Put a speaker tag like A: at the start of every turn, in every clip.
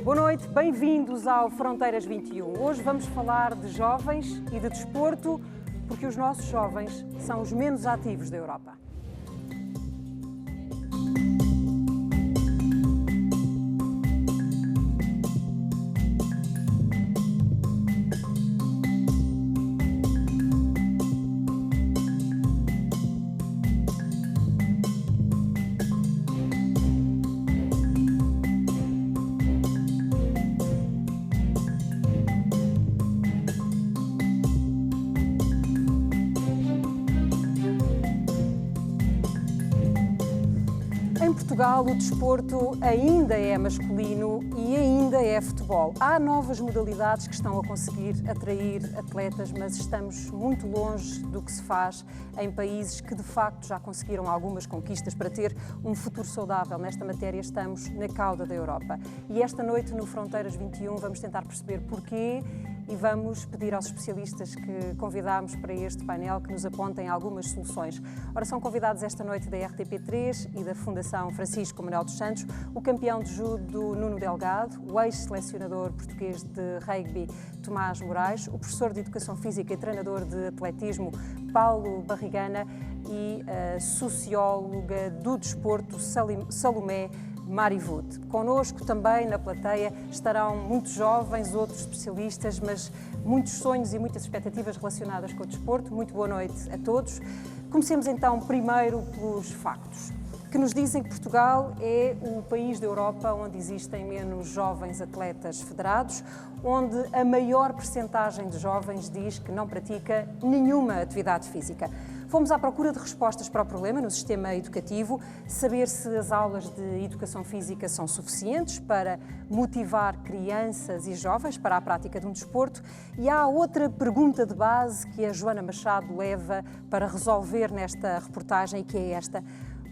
A: Boa noite, bem-vindos ao Fronteiras 21. Hoje vamos falar de jovens e de desporto, porque os nossos jovens são os menos ativos da Europa. Em Portugal, o desporto ainda é masculino e ainda é futebol. Há novas modalidades que estão a conseguir atrair atletas, mas estamos muito longe do que se faz em países que, de facto, já conseguiram algumas conquistas para ter um futuro saudável. Nesta matéria, estamos na cauda da Europa. E esta noite, no Fronteiras 21, vamos tentar perceber porquê e vamos pedir aos especialistas que convidámos para este painel que nos apontem algumas soluções. Ora, são convidados esta noite da RTP3 e da Fundação Francisco Manuel dos Santos, o campeão de judo Nuno Delgado, o ex-selecionador português de rugby Tomás Moraes, o professor de Educação Física e treinador de atletismo Paulo Barrigana e a socióloga do desporto Salomé Marivud. Connosco também na plateia estarão muitos jovens, outros especialistas, mas muitos sonhos e muitas expectativas relacionadas com o desporto. Muito boa noite a todos. Comecemos então primeiro pelos factos, que nos dizem que Portugal é o país da Europa onde existem menos jovens atletas federados, onde a maior percentagem de jovens diz que não pratica nenhuma atividade física. Fomos à procura de respostas para o problema no sistema educativo, saber se as aulas de educação física são suficientes para motivar crianças e jovens para a prática de um desporto. E há outra pergunta de base que a Joana Machado leva para resolver nesta reportagem, que é esta: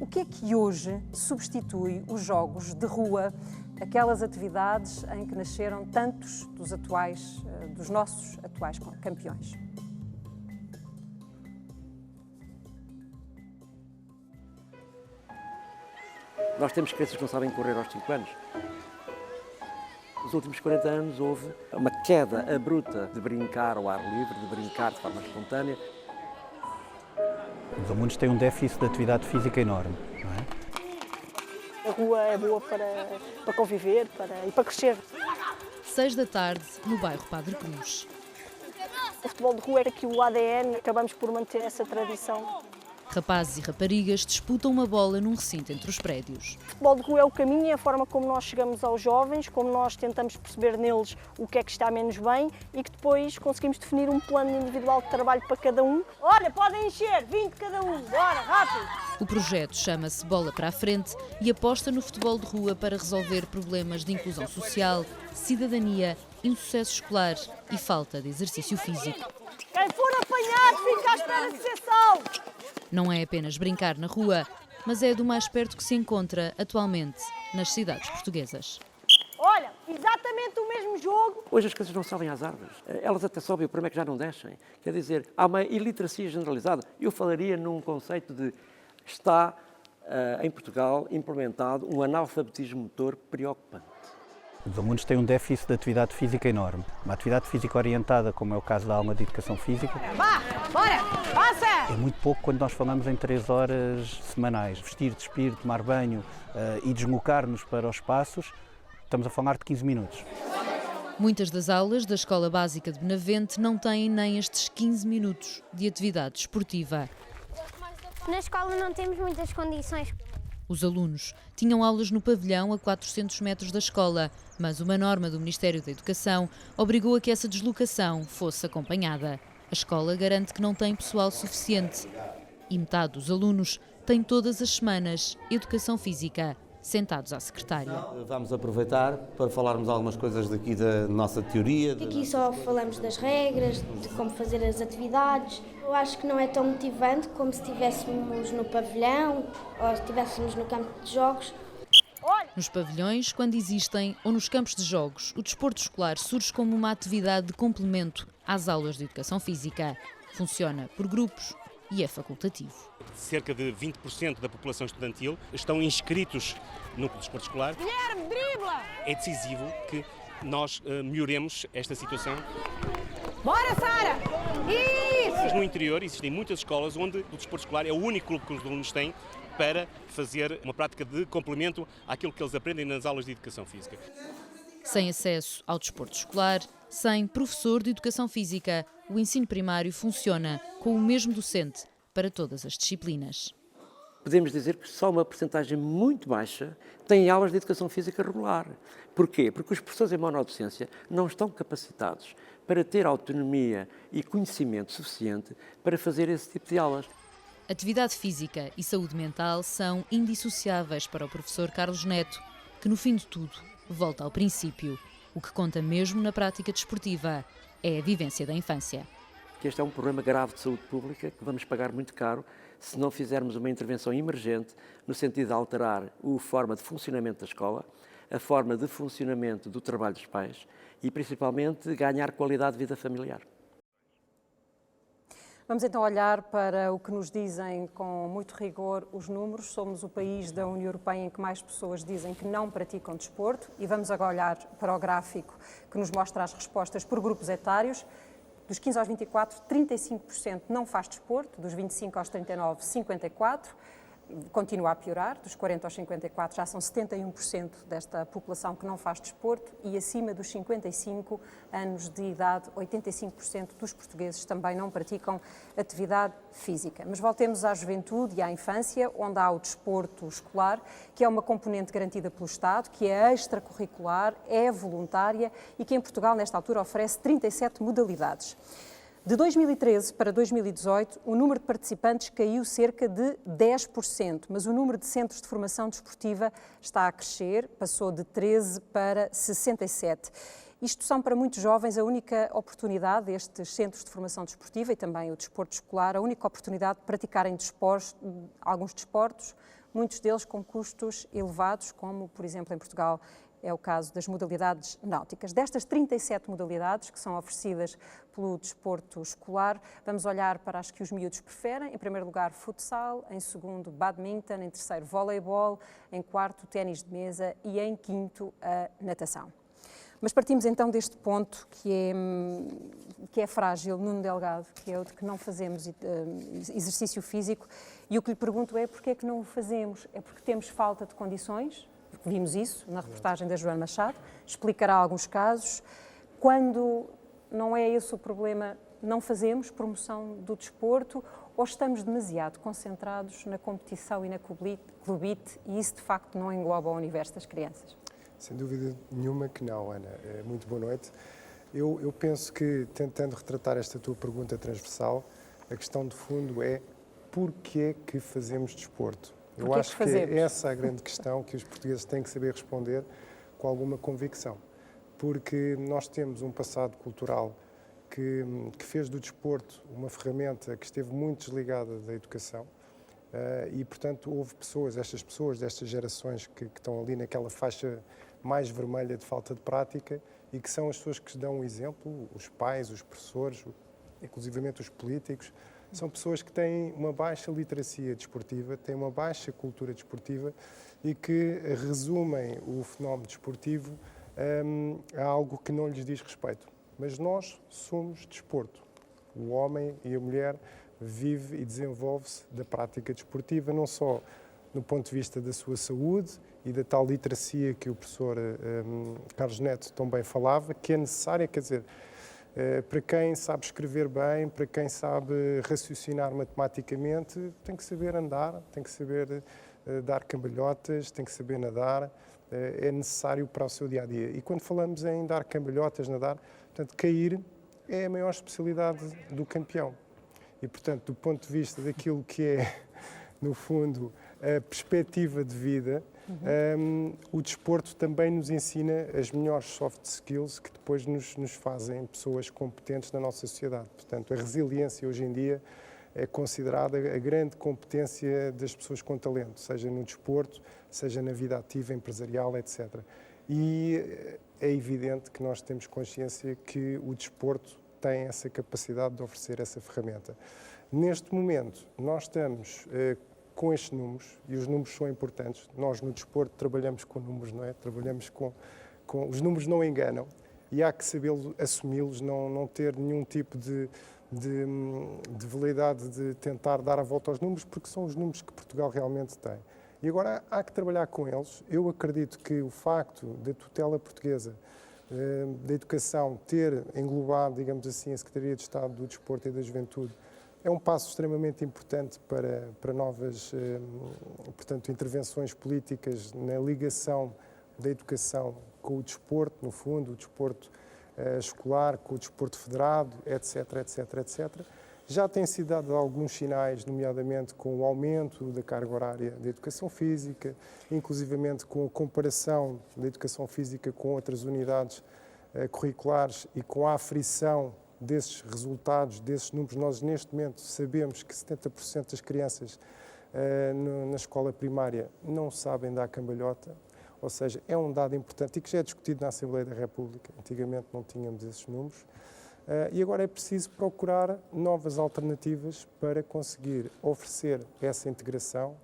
A: o que é que hoje substitui os jogos de rua, aquelas atividades em que nasceram tantos dos nossos atuais campeões?
B: Nós temos crianças que não sabem correr aos 5 anos. Nos últimos 40 anos houve uma queda abrupta de brincar ao ar livre, de brincar de forma espontânea.
C: Os alunos têm um déficit de atividade física enorme, não é?
D: A rua é boa para conviver e para crescer.
E: 6 da tarde, no bairro Padre Cruz.
D: O futebol de rua é aqui o ADN, acabamos por manter essa tradição.
E: Rapazes e raparigas disputam uma bola num recinto entre os prédios.
D: O futebol de rua é o caminho, é a forma como nós chegamos aos jovens, como nós tentamos perceber neles o que é que está menos bem e que depois conseguimos definir um plano individual de trabalho para cada um. Olha, podem encher, 20 cada um, bora, rápido!
E: O projeto chama-se Bola para a Frente e aposta no futebol de rua para resolver problemas de inclusão social, cidadania, insucesso escolar e falta de exercício físico.
D: Quem for apanhado fica à espera de ser salvo!
E: Não é apenas brincar na rua, mas é do mais perto que se encontra atualmente nas cidades portuguesas.
D: Olha, exatamente o mesmo jogo.
B: Hoje as crianças não sobem às árvores. Elas até sobem, o problema é que já não descem. Quer dizer, há uma iliteracia generalizada. Eu falaria num conceito de está em Portugal implementado um analfabetismo motor preocupante.
C: Os alunos têm um déficit de atividade física enorme. Uma atividade física orientada, como é o caso da aula de educação física,
D: Vá, bora, passa!
C: é muito pouco quando nós falamos em 3 horas semanais. Vestir, despir, tomar banho e deslocar-nos para os espaços, estamos a falar de 15 minutos.
E: Muitas das aulas da Escola Básica de Benavente não têm nem estes 15 minutos de atividade esportiva.
F: Na escola não temos muitas condições.
E: Os alunos tinham aulas no pavilhão a 400 metros da escola, mas uma norma do Ministério da Educação obrigou a que essa deslocação fosse acompanhada. A escola garante que não tem pessoal suficiente e metade dos alunos tem todas as semanas educação física, sentados à secretária.
G: Vamos aproveitar para falarmos algumas coisas daqui da nossa teoria.
F: Aqui só falamos das regras, de como fazer as atividades. Eu acho que não é tão motivante como se estivéssemos no pavilhão ou se estivéssemos no campo de jogos.
E: Nos pavilhões, quando existem, ou nos campos de jogos, o desporto escolar surge como uma atividade de complemento às aulas de educação física. Funciona por grupos e é facultativo.
H: cerca de 20% da população estudantil estão inscritos no desporto escolar.
D: Guilherme, dribla!
H: É decisivo que nós melhoremos esta situação.
D: Bora, Sara! Isso!
H: Mas no interior existem muitas escolas onde o desporto escolar é o único clube que os alunos têm para fazer uma prática de complemento àquilo que eles aprendem nas aulas de educação física.
E: Sem acesso ao desporto escolar, sem professor de educação física, o ensino primário funciona com o mesmo docente para todas as disciplinas.
B: Podemos dizer que só uma percentagem muito baixa tem aulas de educação física regular. Porquê? Porque os professores em monodocência não estão capacitados para ter autonomia e conhecimento suficiente para fazer esse tipo de aulas.
E: Atividade física e saúde mental são indissociáveis para o professor Carlos Neto, que no fim de tudo volta ao princípio. O que conta mesmo na prática desportiva é a vivência da infância.
B: Este é um problema grave de saúde pública que vamos pagar muito caro se não fizermos uma intervenção emergente no sentido de alterar a forma de funcionamento da escola, a forma de funcionamento do trabalho dos pais e, principalmente, ganhar qualidade de vida familiar.
A: Vamos então olhar para o que nos dizem com muito rigor os números. Somos o país da União Europeia em que mais pessoas dizem que não praticam desporto e vamos agora olhar para o gráfico que nos mostra as respostas por grupos etários. Dos 15 aos 24, 35% não faz desporto, dos 25 aos 39, 54%. Continua a piorar, dos 40 aos 54 já são 71% desta população que não faz desporto e acima dos 55 anos de idade, 85% dos portugueses também não praticam atividade física. Mas voltemos à juventude e à infância, onde há o desporto escolar, que é uma componente garantida pelo Estado, que é extracurricular, é voluntária e que em Portugal, nesta altura, oferece 37 modalidades. De 2013 para 2018, o número de participantes caiu cerca de 10%, mas o número de centros de formação desportiva está a crescer, passou de 13 para 67. Isto são para muitos jovens a única oportunidade, estes centros de formação desportiva e também o desporto escolar, a única oportunidade de praticarem alguns desportos, muitos deles com custos elevados, como, por exemplo, em Portugal, é o caso das modalidades náuticas. Destas 37 modalidades que são oferecidas pelo desporto escolar, vamos olhar para as que os miúdos preferem. Em primeiro lugar, futsal, em segundo, badminton, em terceiro, voleibol, em quarto, ténis de mesa e em quinto, a natação. Mas partimos então deste ponto que é frágil, Nuno Delgado, que é o de que não fazemos exercício físico, e o que lhe pergunto é porque é que não o fazemos? É porque temos falta de condições? Vimos isso na reportagem da Joana Machado, explicará alguns casos. Quando não é esse o problema, não fazemos promoção do desporto ou estamos demasiado concentrados na competição e na clubite e isso de facto não engloba o universo das crianças?
I: Sem dúvida nenhuma que não, Ana. Muito boa noite. Eu penso que, tentando retratar esta tua pergunta transversal, a questão de fundo é porquê que fazemos desporto? Eu acho que é essa a grande questão que os portugueses têm que saber responder com alguma convicção. Porque nós temos um passado cultural que fez do desporto uma ferramenta que esteve muito desligada da educação e, portanto, houve pessoas, destas gerações que estão ali naquela faixa mais vermelha de falta de prática e que são as pessoas que dão o exemplo, os pais, os professores, inclusivamente os políticos. São pessoas que têm uma baixa literacia desportiva, têm uma baixa cultura desportiva e que resumem o fenómeno desportivo a algo que não lhes diz respeito. Mas nós somos desporto. O homem e a mulher vive e desenvolve-se da prática desportiva, não só no ponto de vista da sua saúde e da tal literacia que o professor Carlos Neto também falava, que é necessária, quer dizer, para quem sabe escrever bem, para quem sabe raciocinar matematicamente, tem que saber andar, tem que saber dar cambalhotas, tem que saber nadar, é necessário para o seu dia-a-dia. E quando falamos em dar cambalhotas, nadar, portanto, cair é a maior especialidade do campeão. E, portanto, do ponto de vista daquilo que é, no fundo, a perspectiva de vida, o desporto também nos ensina as melhores soft skills que depois nos fazem pessoas competentes na nossa sociedade. Portanto, a resiliência hoje em dia é considerada a grande competência das pessoas com talento, seja no desporto, seja na vida ativa, empresarial, etc. E é evidente que nós temos consciência que o desporto tem essa capacidade de oferecer essa ferramenta. Neste momento, nós estamos com estes números, e os números são importantes. Nós, no desporto, trabalhamos com números, não é? Trabalhamos com os números não enganam, e há que saber assumi-los, não ter nenhum tipo de veleidade de tentar dar a volta aos números, porque são os números que Portugal realmente tem. E agora há que trabalhar com eles. Eu acredito que o facto da tutela portuguesa da educação ter englobado, digamos assim, a Secretaria de Estado do Desporto e da Juventude é um passo extremamente importante para novas, portanto, intervenções políticas na ligação da educação com o desporto, no fundo, o desporto escolar, com o desporto federado, etc, etc, etc. Já têm sido dados alguns sinais, nomeadamente com o aumento da carga horária da educação física, inclusivamente com a comparação da educação física com outras unidades curriculares e com a aferição desses resultados, desses números. Nós, neste momento, sabemos que 70% das crianças na escola primária não sabem dar cambalhota, ou seja, é um dado importante e que já é discutido na Assembleia da República. Antigamente não tínhamos esses números. E agora é preciso procurar novas alternativas para conseguir oferecer essa integração,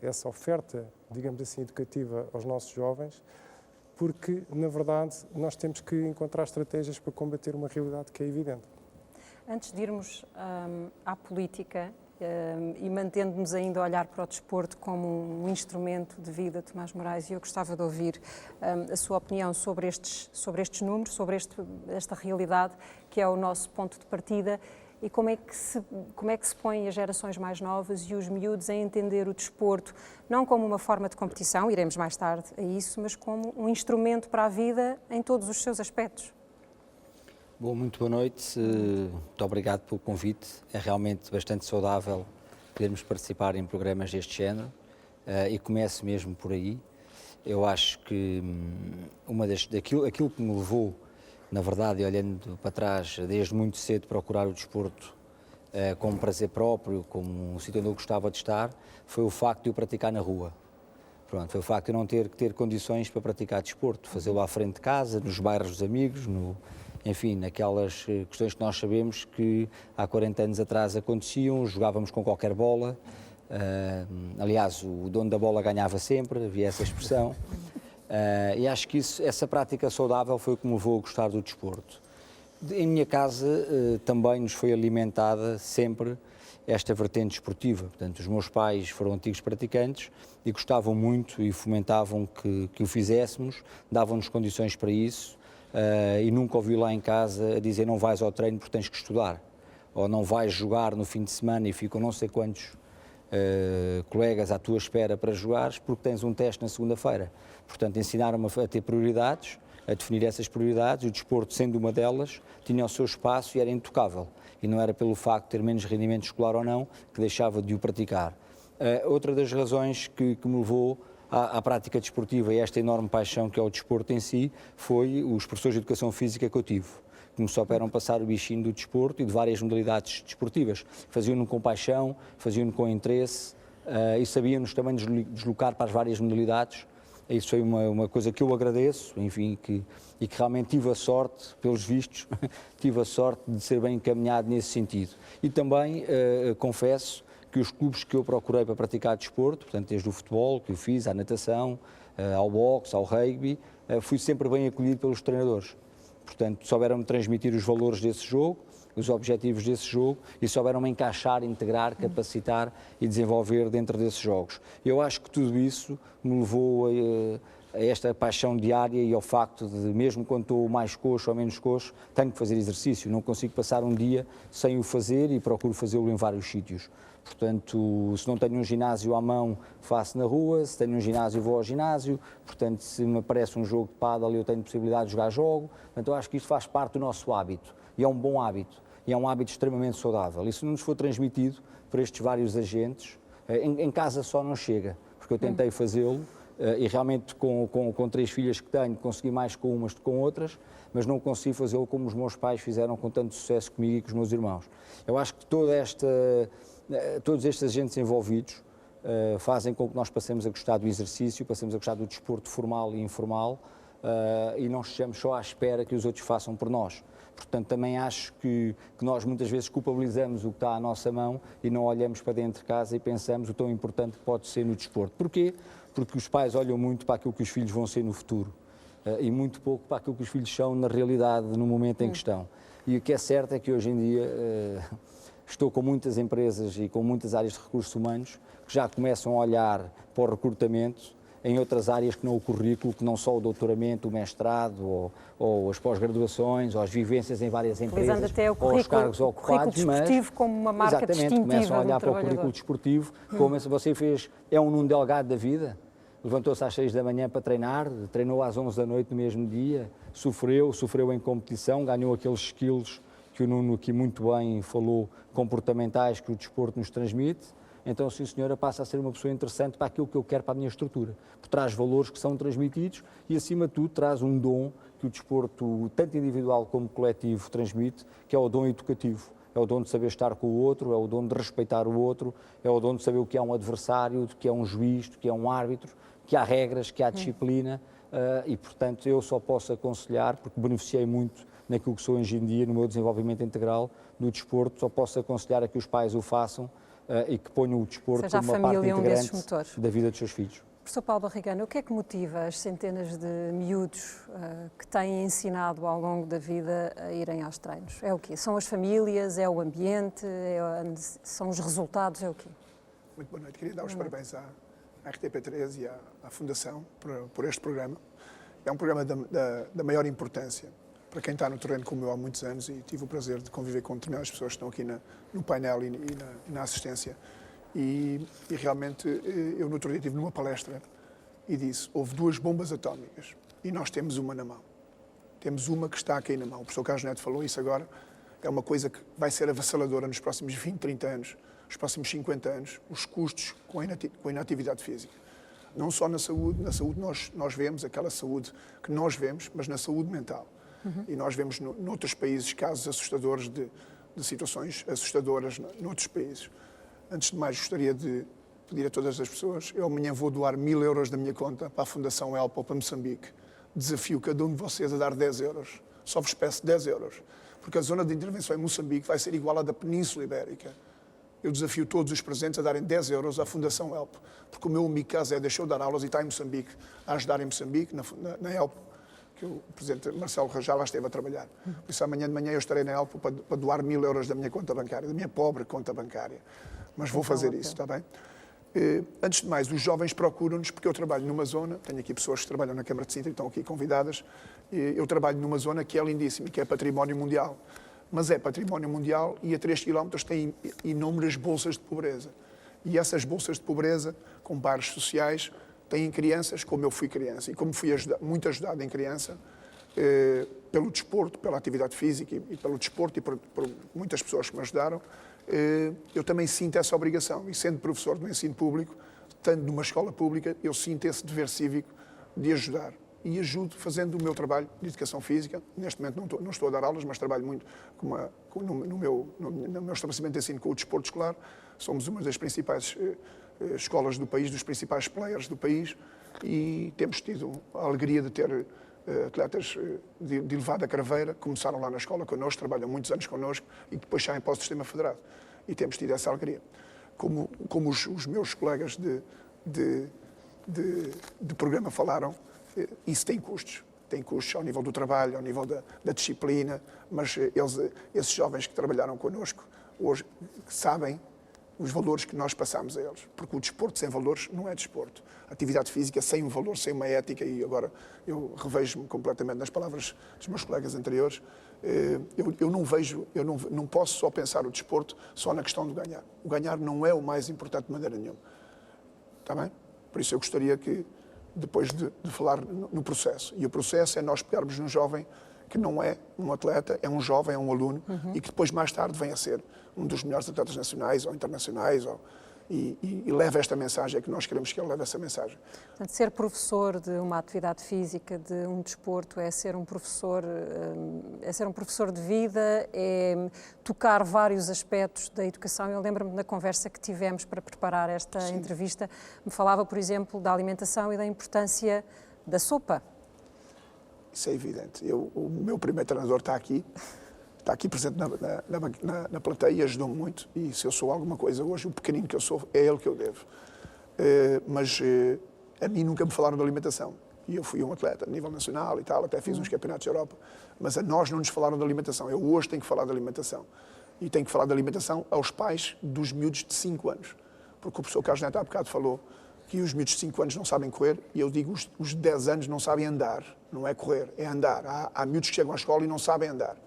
I: essa oferta, digamos assim, educativa aos nossos jovens, porque, na verdade, nós temos que encontrar estratégias para combater uma realidade que é evidente.
A: Antes de irmos à política e mantendo-nos ainda a olhar para o desporto como um instrumento de vida, Tomás Moraes, eu gostava de ouvir a sua opinião sobre estes números, sobre esta realidade que é o nosso ponto de partida e como é que se põem as gerações mais novas e os miúdos a entender o desporto não como uma forma de competição, iremos mais tarde a isso, mas como um instrumento para a vida em todos os seus aspectos.
J: Bom, muito boa noite, muito obrigado pelo convite, é realmente bastante saudável podermos participar em programas deste género e começo mesmo por aí. Eu acho que aquilo que me levou, na verdade, olhando para trás, desde muito cedo procurar o desporto como prazer próprio, como um sítio onde eu gostava de estar, foi o facto de eu praticar na rua. Pronto, foi o facto de eu não ter que ter condições para praticar desporto, fazê-lo à frente de casa, nos bairros dos amigos, enfim, naquelas questões que nós sabemos que há 40 anos atrás aconteciam, jogávamos com qualquer bola, aliás, o dono da bola ganhava sempre, havia essa expressão, e acho que essa prática saudável foi o que me levou a gostar do desporto. Em minha casa também nos foi alimentada sempre esta vertente desportiva, portanto, os meus pais foram antigos praticantes e gostavam muito e fomentavam que o fizéssemos, davam-nos condições para isso. E nunca ouvi lá em casa a dizer não vais ao treino porque tens que estudar, ou não vais jogar no fim de semana e ficam não sei quantos colegas à tua espera para jogares porque tens um teste na segunda-feira. Portanto, ensinaram-me a ter prioridades, a definir essas prioridades, e o desporto, sendo uma delas, tinha o seu espaço e era intocável. E não era pelo facto de ter menos rendimento escolar ou não que deixava de o praticar. Outra das razões que me levou à prática desportiva e esta enorme paixão que é o desporto em si, foi os professores de educação física que eu tive, que me souberam passar o bichinho do desporto e de várias modalidades desportivas. Faziam-no com paixão, faziam-no com interesse e sabiam-nos também deslocar para as várias modalidades. Isso foi uma coisa que eu agradeço, enfim, e que realmente tive a sorte, pelos vistos, tive a sorte de ser bem encaminhado nesse sentido. E também confesso que os clubes que eu procurei para praticar desporto, portanto, desde o futebol, que eu fiz, à natação, ao boxe, ao rugby, fui sempre bem acolhido pelos treinadores. Portanto, souberam-me transmitir os valores desse jogo, os objetivos desse jogo e souberam-me encaixar, integrar, capacitar e desenvolver dentro desses jogos. Eu acho que tudo isso me levou a esta paixão diária e ao facto de, mesmo quando estou mais coxo ou menos coxo, tenho que fazer exercício, não consigo passar um dia sem o fazer e procuro fazê-lo em vários sítios. Portanto, se não tenho um ginásio à mão, faço na rua, se tenho um ginásio, vou ao ginásio, portanto, se me aparece um jogo de pádel, eu tenho possibilidade de jogar jogo, portanto, eu acho que isto faz parte do nosso hábito, e é um bom hábito, e é um hábito extremamente saudável. E se não nos for transmitido por estes vários agentes, em casa só não chega, porque eu tentei fazê-lo, e realmente com 3 filhas que tenho, consegui mais com umas do que com outras, mas não consigo fazê-lo como os meus pais fizeram com tanto sucesso comigo e com os meus irmãos. Eu acho que todos estes agentes envolvidos fazem com que nós passemos a gostar do exercício, passemos a gostar do desporto formal e informal e não estejamos só à espera que os outros façam por nós. Portanto, também acho que nós muitas vezes culpabilizamos o que está à nossa mão e não olhamos para dentro de casa e pensamos o tão importante que pode ser no desporto. Porquê? Porque os pais olham muito para aquilo que os filhos vão ser no futuro e muito pouco para aquilo que os filhos são na realidade, no momento em que estão. E o que é certo é que hoje em dia estou com muitas empresas e com muitas áreas de recursos humanos que já começam a olhar para o recrutamento em outras áreas que não o currículo, que não só o doutoramento, o mestrado ou as pós-graduações ou as vivências em várias empresas
A: até o
J: ou os cargos ocupados,
A: desportivo como uma marca
J: exatamente,
A: distintiva
J: começam a olhar
A: do
J: para o currículo
A: trabalhador.
J: desportivo como se você fez, é um Nuno Delgado da vida, levantou-se às 6 da manhã para treinar, treinou às 11 da noite no mesmo dia, sofreu em competição, ganhou aqueles skills que o Nuno aqui muito bem falou, comportamentais que o desporto nos transmite. Então, sim senhora, passa a ser uma pessoa interessante para aquilo que eu quero para a minha estrutura, porque traz valores que são transmitidos e, acima de tudo, traz um dom que o desporto, tanto individual como coletivo, transmite, que é o dom educativo. É o dom de saber estar com o outro, é o dom de respeitar o outro, é o dom de saber o que é um adversário, o que é um juiz, o que é um árbitro, que há regras, que há disciplina e, portanto, eu só posso aconselhar, porque beneficiei muito naquilo que sou hoje em dia, no meu desenvolvimento integral do desporto, só posso aconselhar a que os pais o façam e que ponham o desporto como uma parte integrante da vida dos seus filhos.
A: Professor Paulo Barrigano, o que é que motiva as centenas de miúdos que têm ensinado ao longo da vida a irem aos treinos? É o quê? São as famílias, é o ambiente, são os resultados, é o quê?
K: Muito boa noite. Queria dar os parabéns à RTP3 e à Fundação por este programa. É um programa da maior importância para quem está no terreno como eu há muitos anos e tive o prazer de conviver com determinadas pessoas que estão aqui no painel e na assistência. E realmente, eu no outro dia estive numa palestra e disse, houve 2 bombas atómicas e nós temos uma na mão. Temos uma que está a cair na mão. O professor Carlos Neto falou isso agora. É uma coisa que vai ser avassaladora nos próximos 20, 30 anos, nos próximos 50 anos, os custos com a inatividade física. Não só na saúde nós vemos aquela saúde que nós vemos, mas na saúde mental. E nós vemos noutros países casos assustadores de situações assustadoras noutros países. Antes de mais, gostaria de pedir a todas as pessoas, eu amanhã vou doar 1000 euros da minha conta para a Fundação ELPA ou para Moçambique. Desafio cada um de vocês a dar 10 euros. Só vos peço 10 euros. Porque a zona de intervenção em Moçambique vai ser igual à da Península Ibérica. Eu desafio todos os presentes a darem 10 euros à Fundação ELPA. Porque o meu amigo Casé deixou de dar aulas e está em Moçambique, a ajudar em Moçambique, na ELPA, que o Presidente Marcelo Rajá lá esteve a trabalhar. Por isso, amanhã de manhã eu estarei na ELPA para doar 1000 euros da minha conta bancária, da minha pobre conta bancária. Mas vou fazer isso, está bem? Antes de mais, os jovens procuram-nos, porque eu trabalho numa zona, tenho aqui pessoas que trabalham na Câmara de Sintra, que estão aqui convidadas, eu trabalho numa zona que é lindíssima, que é património mundial. Mas é património mundial e a 3 km tem inúmeras bolsas de pobreza. E essas bolsas de pobreza, com bares sociais, têm crianças, como eu fui criança, e como fui muito ajudado em criança, pelo desporto, pela atividade física e pelo desporto e por muitas pessoas que me ajudaram, eu também sinto essa obrigação. E sendo professor do ensino público, estando numa escola pública, eu sinto esse dever cívico de ajudar. E ajudo fazendo o meu trabalho de educação física. Neste momento não estou a dar aulas, mas trabalho muito no meu estabelecimento de ensino com o desporto escolar. Somos uma das principais escolas do país, dos principais players do país, e temos tido a alegria de ter atletas de elevada carreira, começaram lá na escola connosco, trabalham muitos anos connosco e depois saem para o sistema federado. E temos tido essa alegria. Como os meus colegas de programa falaram, isso tem custos. Tem custos ao nível do trabalho, ao nível da disciplina, mas esses jovens que trabalharam connosco hoje sabem os valores que nós passamos a eles. Porque o desporto sem valores não é desporto. A atividade física sem um valor, sem uma ética, e agora eu revejo-me completamente nas palavras dos meus colegas anteriores, eu não posso só pensar o desporto só na questão do ganhar. O ganhar não é o mais importante de maneira nenhuma. Está bem? Por isso eu gostaria que, depois de falar no processo, e o processo é nós pegarmos num jovem que não é um atleta, é um jovem, é um aluno, e que depois, mais tarde, vem a ser um dos melhores atletas nacionais ou internacionais, e leva esta mensagem, é que nós queremos que ele leve essa mensagem.
A: Portanto, ser professor de uma atividade física, de um desporto, é ser um professor de vida, é tocar vários aspectos da educação. Eu lembro-me da conversa que tivemos para preparar esta entrevista, me falava, por exemplo, da alimentação e da importância da sopa.
K: Isso é evidente. O meu primeiro treinador está aqui, está aqui presente na plateia e ajudou-me muito. E se eu sou alguma coisa hoje, o pequenino que eu sou, é ele que eu devo. Mas a mim nunca me falaram de alimentação. E eu fui um atleta a nível nacional e tal, até fiz uns campeonatos da Europa. Mas a nós não nos falaram de alimentação. Eu hoje tenho que falar de alimentação. E tenho que falar de alimentação aos pais dos miúdos de 5 anos. Porque o professor Carlos Neto há bocado falou que os miúdos de 5 anos não sabem correr, e eu digo os de 10 anos não sabem andar. Não é correr, é andar. Há miúdos que chegam à escola e não sabem andar.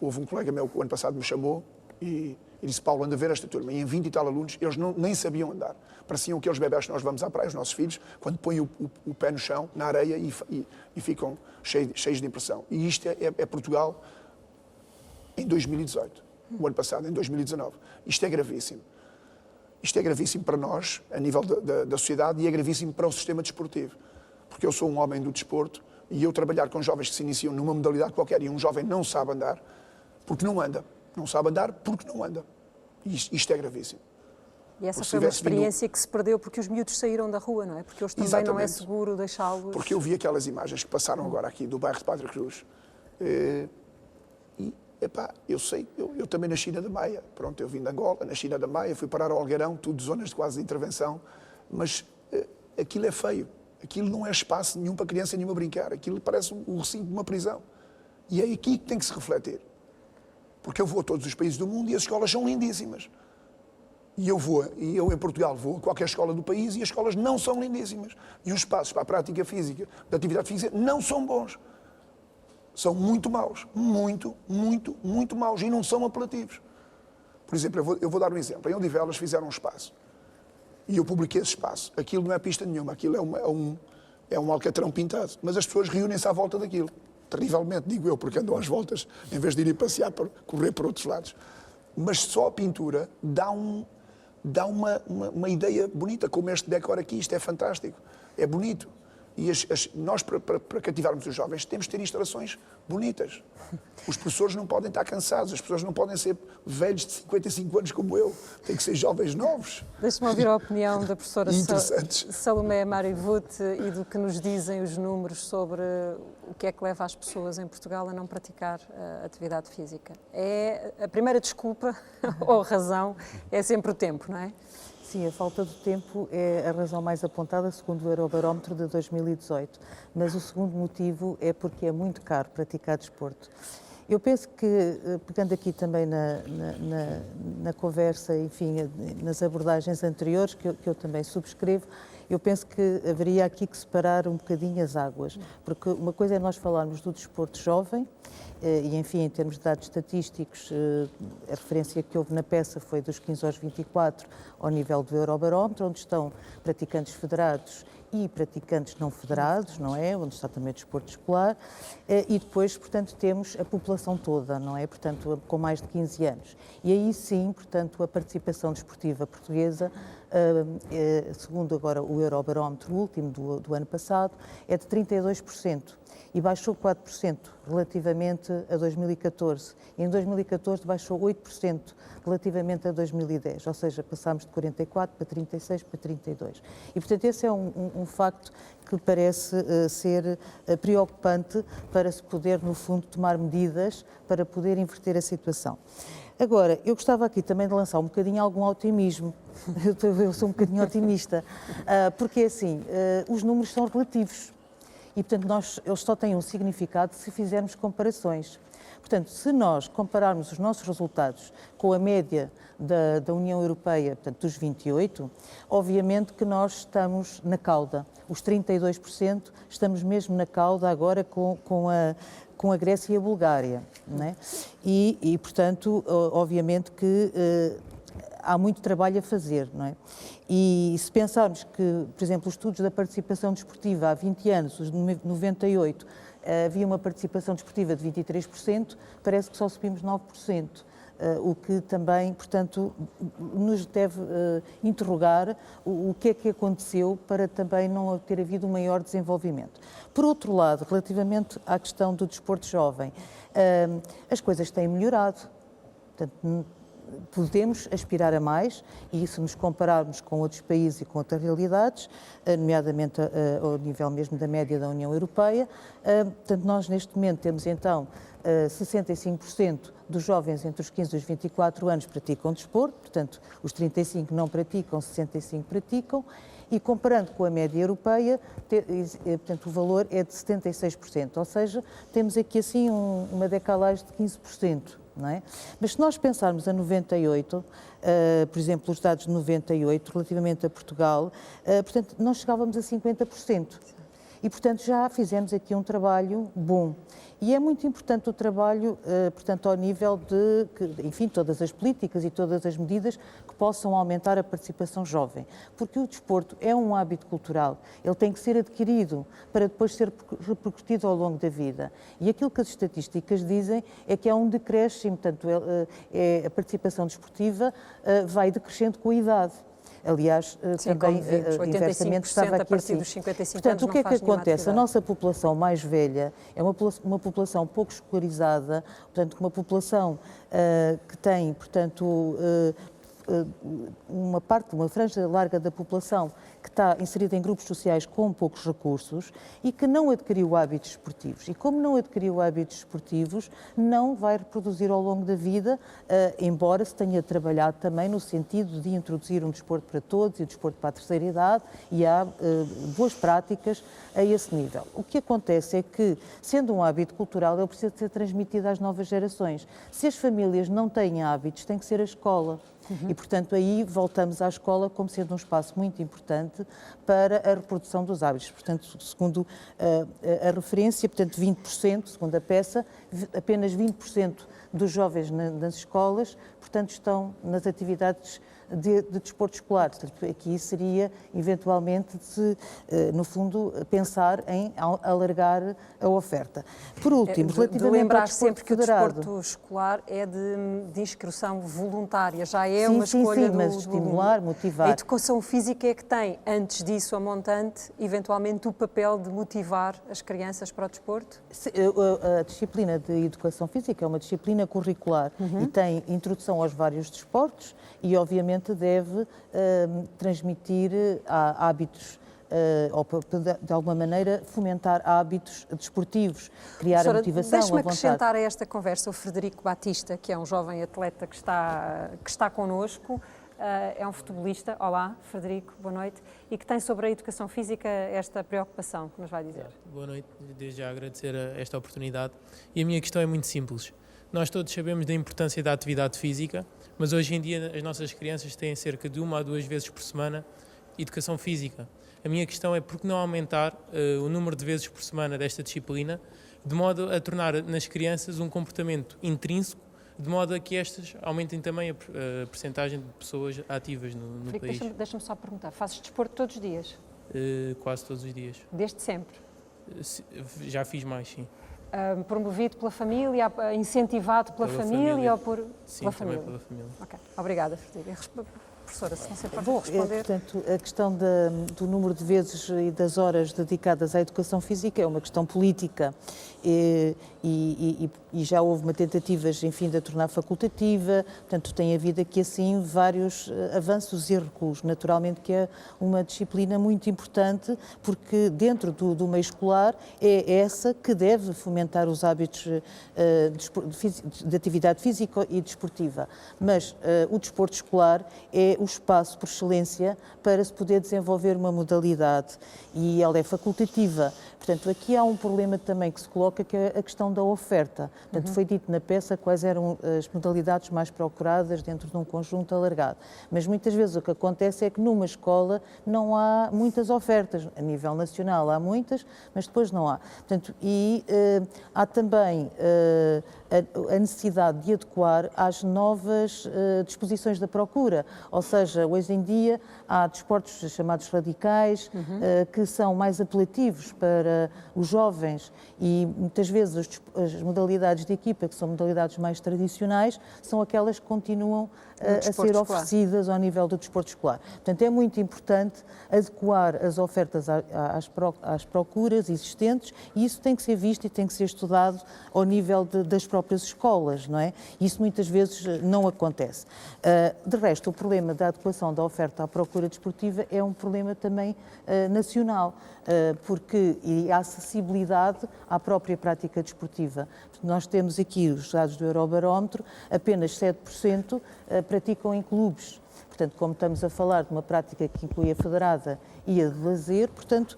K: Houve um colega meu que o ano passado me chamou e disse: Paulo, anda a ver esta turma. E em 20 e tal alunos, eles nem sabiam andar. Pareciam aqueles bebés que nós vamos à praia, os nossos filhos, quando põem o pé no chão, na areia, e ficam cheios de impressão. E isto é Portugal em 2018. O ano passado, em 2019. Isto é gravíssimo. Isto é gravíssimo para nós, a nível da sociedade, e é gravíssimo para o sistema desportivo. Porque eu sou um homem do desporto, e eu trabalhar com jovens que se iniciam numa modalidade qualquer e um jovem não sabe andar, porque não anda. Não sabe andar porque não anda. Isto é gravíssimo.
A: E essa foi uma experiência que se perdeu porque os miúdos saíram da rua, não é? Porque hoje também
K: Exatamente.
A: não é seguro deixá-los...
K: Porque eu vi aquelas imagens que passaram agora aqui do bairro de Padre Cruz. E, eu sei, eu também nasci na Maia. Pronto, eu vim de Angola, nasci na Maia, fui parar ao Algarão, tudo zonas de quase de intervenção. Mas aquilo é feio. Aquilo não é espaço nenhum para criança nenhuma brincar. Aquilo parece o recinto de uma prisão. E é aqui que tem que se refletir. Porque eu vou a todos os países do mundo e as escolas são lindíssimas. E eu em Portugal vou a qualquer escola do país e as escolas não são lindíssimas. E os espaços para a prática física, da atividade física, não são bons. São muito maus. Muito, muito, muito maus. E não são apelativos. Por exemplo, eu vou dar um exemplo. Em Odivelas fizeram um espaço. E eu publiquei esse espaço. Aquilo não é pista nenhuma. Aquilo é um alcatrão pintado. Mas as pessoas reúnem-se à volta daquilo. Terrivelmente, digo eu, porque andam às voltas, em vez de irem passear, correr por outros lados. Mas só a pintura dá uma ideia bonita, como este decor aqui. Isto é fantástico. É bonito. E nós, para cativarmos os jovens, temos de ter instalações bonitas. Os professores não podem estar cansados, as pessoas não podem ser velhos de 55 anos como eu, têm que ser jovens novos.
A: Deixe-me ouvir a opinião da professora Salomé Marivut e do que nos dizem os números sobre o que é que leva as pessoas em Portugal a não praticar atividade física. É a primeira desculpa ou razão é sempre o tempo, não é?
L: Sim, a falta de tempo é a razão mais apontada, segundo o Eurobarómetro de 2018. Mas o segundo motivo é porque é muito caro praticar desporto. Eu penso que, pegando aqui também na conversa, enfim, nas abordagens anteriores, que eu também subscrevo, eu penso que haveria aqui que separar um bocadinho as águas. Porque uma coisa é nós falarmos do desporto jovem, e, enfim, em termos de dados estatísticos, a referência que houve na peça foi dos 15 aos 24, ao nível do Eurobarómetro, onde estão praticantes federados e praticantes não federados, não é? Onde está também o desporto escolar, e depois, portanto, temos a população toda, não é? Portanto, com mais de 15 anos. E aí sim, portanto, a participação desportiva portuguesa, segundo agora o Eurobarómetro último do ano passado, é de 32%. E baixou 4% relativamente a 2014. Em 2014 baixou 8% relativamente a 2010, ou seja, passámos de 44 para 36 para 32. E, portanto, esse é um facto que parece ser preocupante para se poder, no fundo, tomar medidas para poder inverter a situação. Agora, eu gostava aqui também de lançar um bocadinho algum otimismo. Eu sou um bocadinho otimista, porque, assim, os números são relativos. E, portanto, eles só têm um significado se fizermos comparações. Portanto, se nós compararmos os nossos resultados com a média da União Europeia, portanto, dos 28, obviamente que nós estamos na cauda. Os 32% estamos mesmo na cauda agora com a Grécia e a Bulgária, não é? E, portanto, obviamente que há muito trabalho a fazer, não é? E se pensarmos que, por exemplo, os estudos da participação desportiva há 20 anos, os de 98, havia uma participação desportiva de 23%, parece que só subimos 9%, o que também, portanto, nos deve interrogar o que é que aconteceu para também não ter havido um maior desenvolvimento. Por outro lado, relativamente à questão do desporto jovem, as coisas têm melhorado. Portanto, podemos aspirar a mais, e se nos compararmos com outros países e com outras realidades, nomeadamente ao nível mesmo da média da União Europeia, portanto, nós neste momento temos então 65% dos jovens entre os 15 e os 24 anos praticam desporto, portanto, os 35 não praticam, 65 praticam, e comparando com a média europeia, portanto, o valor é de 76%, ou seja, temos aqui assim uma decalagem de 15%. Não é? Mas se nós pensarmos a 98, por exemplo, os dados de 98, relativamente a Portugal, portanto, nós chegávamos a 50%. E, portanto, já fizemos aqui um trabalho bom. E é muito importante o trabalho, portanto, ao nível de, enfim, todas as políticas e todas as medidas que possam aumentar a participação jovem. Porque o desporto é um hábito cultural, ele tem que ser adquirido para depois ser repercutido ao longo da vida. E aquilo que as estatísticas dizem é que há um decréscimo, portanto, a participação desportiva vai decrescendo com a idade. Aliás,
A: sim,
L: também inversamente estava aqui assim.
A: Dos 55
L: Portanto,
A: anos
L: o que é que acontece? A
A: atividade.
L: nossa população mais velha é uma população pouco escolarizada, portanto, uma população que tem, portanto, uma franja larga da população que está inserida em grupos sociais com poucos recursos e que não adquiriu hábitos esportivos. E como não adquiriu hábitos esportivos, não vai reproduzir ao longo da vida, embora se tenha trabalhado também no sentido de introduzir um desporto para todos e um desporto para a terceira idade, e há boas práticas a esse nível. O que acontece é que, sendo um hábito cultural, ele precisa ser transmitido às novas gerações. Se as famílias não têm hábitos, tem que ser a escola. E, portanto, aí voltamos à escola como sendo um espaço muito importante para a reprodução dos hábitos. Portanto, segundo a referência, portanto, 20%, segundo a peça, apenas 20% dos jovens nas escolas, portanto, estão nas atividades de desporto escolar. Portanto, aqui seria, eventualmente, no fundo, pensar em alargar a oferta. Por último, relativamente
A: de lembrar
L: ao desporto
A: sempre que
L: federado,
A: o desporto escolar é de inscrição voluntária, já é
L: sim,
A: uma escolha
L: mas
A: do
L: estimular,
A: aluno.
L: motivar.
A: A educação física é que tem, antes disso, a montante, eventualmente, o papel de motivar as crianças para o desporto?
L: A disciplina de educação física é uma disciplina curricular e tem introdução aos vários desportos e, obviamente, deve transmitir hábitos, ou de alguma maneira fomentar hábitos desportivos, criar a motivação, a
A: deixe-me
L: vontade.
A: acrescentar a esta conversa o Frederico Batista, que é um jovem atleta que está connosco, é um futebolista. Olá, Frederico, boa noite, e que tem sobre a educação física esta preocupação que nos vai dizer.
M: Boa noite, desde já agradecer esta oportunidade. E a minha questão é muito simples. Nós todos sabemos da importância da atividade física, mas hoje em dia as nossas crianças têm cerca de 1 a 2 vezes por semana educação física. A minha questão é por que não aumentar o número de vezes por semana desta disciplina, de modo a tornar nas crianças um comportamento intrínseco, de modo a que estas aumentem também a percentagem de pessoas ativas no país.
A: Deixa-me só perguntar, fazes desporto todos os dias?
M: Quase todos os dias.
A: Desde sempre?
M: Já fiz mais, sim.
A: Promovido pela família, incentivado pela família ou por...
M: Sim,
A: pela
M: também
A: família?
M: pela família.
A: Ok, obrigada, Frederico. Professora, se não se importa
L: Bom,
A: responder...
L: portanto, a questão do número de vezes e das horas dedicadas à educação física é uma questão política e já houve uma tentativa, enfim, de a tornar facultativa, portanto, tem havido aqui, assim, vários avanços e recuos. Naturalmente que é uma disciplina muito importante, porque dentro do meio escolar é essa que deve fomentar os hábitos de atividade física e desportiva. Mas o desporto escolar é o espaço por excelência para se poder desenvolver uma modalidade e ela é facultativa. Portanto, aqui há um problema também que se coloca, que é a questão da oferta. Portanto, foi dito na peça quais eram as modalidades mais procuradas dentro de um conjunto alargado. Mas muitas vezes o que acontece é que numa escola não há muitas ofertas. A nível nacional há muitas, mas depois não há. Portanto, há também a necessidade de adequar às novas disposições da procura. Ou seja, hoje em dia há desportos chamados radicais, que são mais apelativos para os jovens e muitas vezes as modalidades de equipa, que são modalidades mais tradicionais, são aquelas que continuam a ser oferecidas ao nível do desporto escolar. Portanto, é muito importante adequar as ofertas às procuras existentes e isso tem que ser visto e tem que ser estudado ao nível das próprias escolas, não é? Isso muitas vezes não acontece. De resto, o problema da adequação da oferta à procura desportiva é um problema também nacional, porque a acessibilidade à própria prática desportiva. Nós temos aqui os dados do Eurobarómetro, apenas 7% praticam em clubes. Portanto, como estamos a falar de uma prática que inclui a federada e a de lazer, portanto,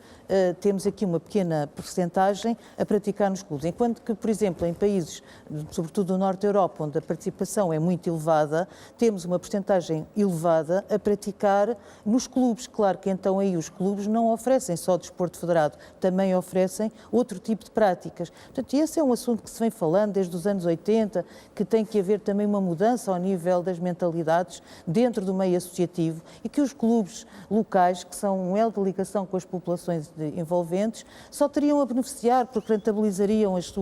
L: temos aqui uma pequena percentagem a praticar nos clubes. Enquanto que, por exemplo, em países, sobretudo do Norte da Europa, onde a participação é muito elevada, temos uma percentagem elevada a praticar nos clubes. Claro que então aí os clubes não oferecem só desporto federado, também oferecem outro tipo de práticas. Portanto, esse é um assunto que se vem falando desde os anos 80, que tem que haver também uma mudança ao nível das mentalidades dentro do meio associativo e que os clubes locais, que são um elo de ligação com as populações envolventes, só teriam a beneficiar porque rentabilizariam os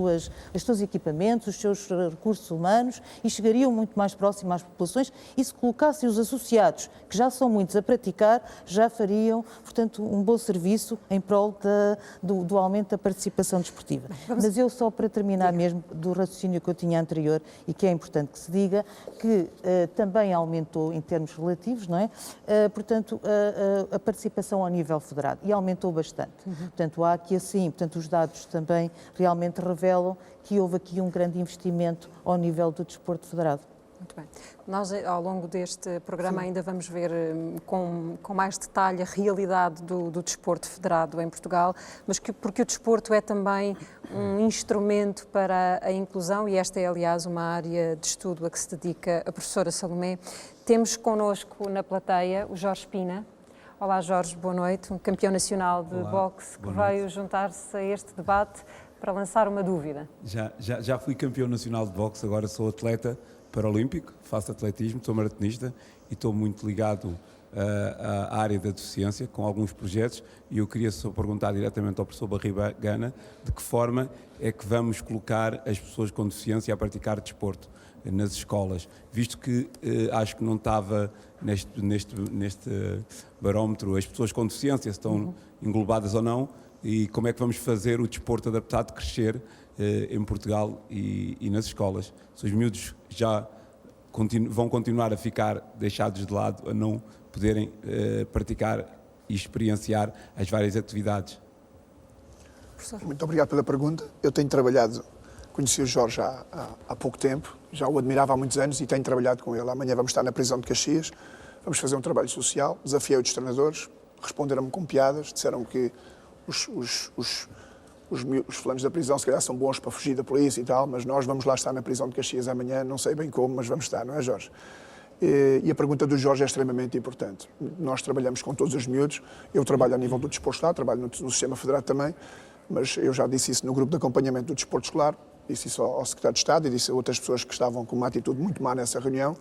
L: seus equipamentos, os seus recursos humanos e chegariam muito mais próximo às populações e se colocassem os associados, que já são muitos a praticar, já fariam, portanto, um bom serviço em prol do aumento da participação desportiva. Mas eu só para terminar mesmo do raciocínio que eu tinha anterior e que é importante que se diga, que também aumentou em termos relativos, não é? Portanto, a participação ao nível federado e aumentou bastante. Portanto, há aqui assim, portanto, os dados também realmente revelam que houve aqui um grande investimento ao nível do desporto federado.
A: Muito bem. Nós, ao longo deste programa, ainda vamos ver com mais detalhe a realidade do desporto federado em Portugal, mas porque o desporto é também um instrumento para a inclusão e esta é, aliás, uma área de estudo a que se dedica a professora Salomé. Temos connosco na plateia o Jorge Pina. Olá, Jorge, boa noite. Um campeão nacional de boxe que veio juntar-se a este debate para lançar uma dúvida.
N: Já fui campeão nacional de boxe, agora sou atleta paralímpico, faço atletismo, sou maratonista e estou muito ligado à área da deficiência, com alguns projetos, e eu queria só perguntar diretamente ao professor Barrigana de que forma é que vamos colocar as pessoas com deficiência a praticar desporto nas escolas, visto que acho que não estava neste barómetro as pessoas com deficiência, se estão englobadas ou não, e como é que vamos fazer o desporto adaptado crescer em Portugal e nas escolas. Se os miúdos já vão continuar a ficar deixados de lado, a não poderem praticar e experienciar as várias atividades.
K: Muito obrigado pela pergunta. Eu tenho trabalhado, conheci o Jorge há pouco tempo, já o admirava há muitos anos e tenho trabalhado com ele. Amanhã vamos estar na prisão de Caxias, vamos fazer um trabalho social, desafiei os treinadores, responderam-me com piadas, disseram que os fulanos da prisão se calhar são bons para fugir da polícia e tal, mas nós vamos lá estar na prisão de Caxias amanhã, não sei bem como, mas vamos estar, não é, Jorge? E a pergunta do Jorge é extremamente importante. Nós trabalhamos com todos os miúdos, eu trabalho a nível do desporto escolar, trabalho no sistema federado também, mas eu já disse isso no grupo de acompanhamento do desporto escolar, disse isso ao secretário de Estado e disse a outras pessoas que estavam com uma atitude muito má nessa reunião,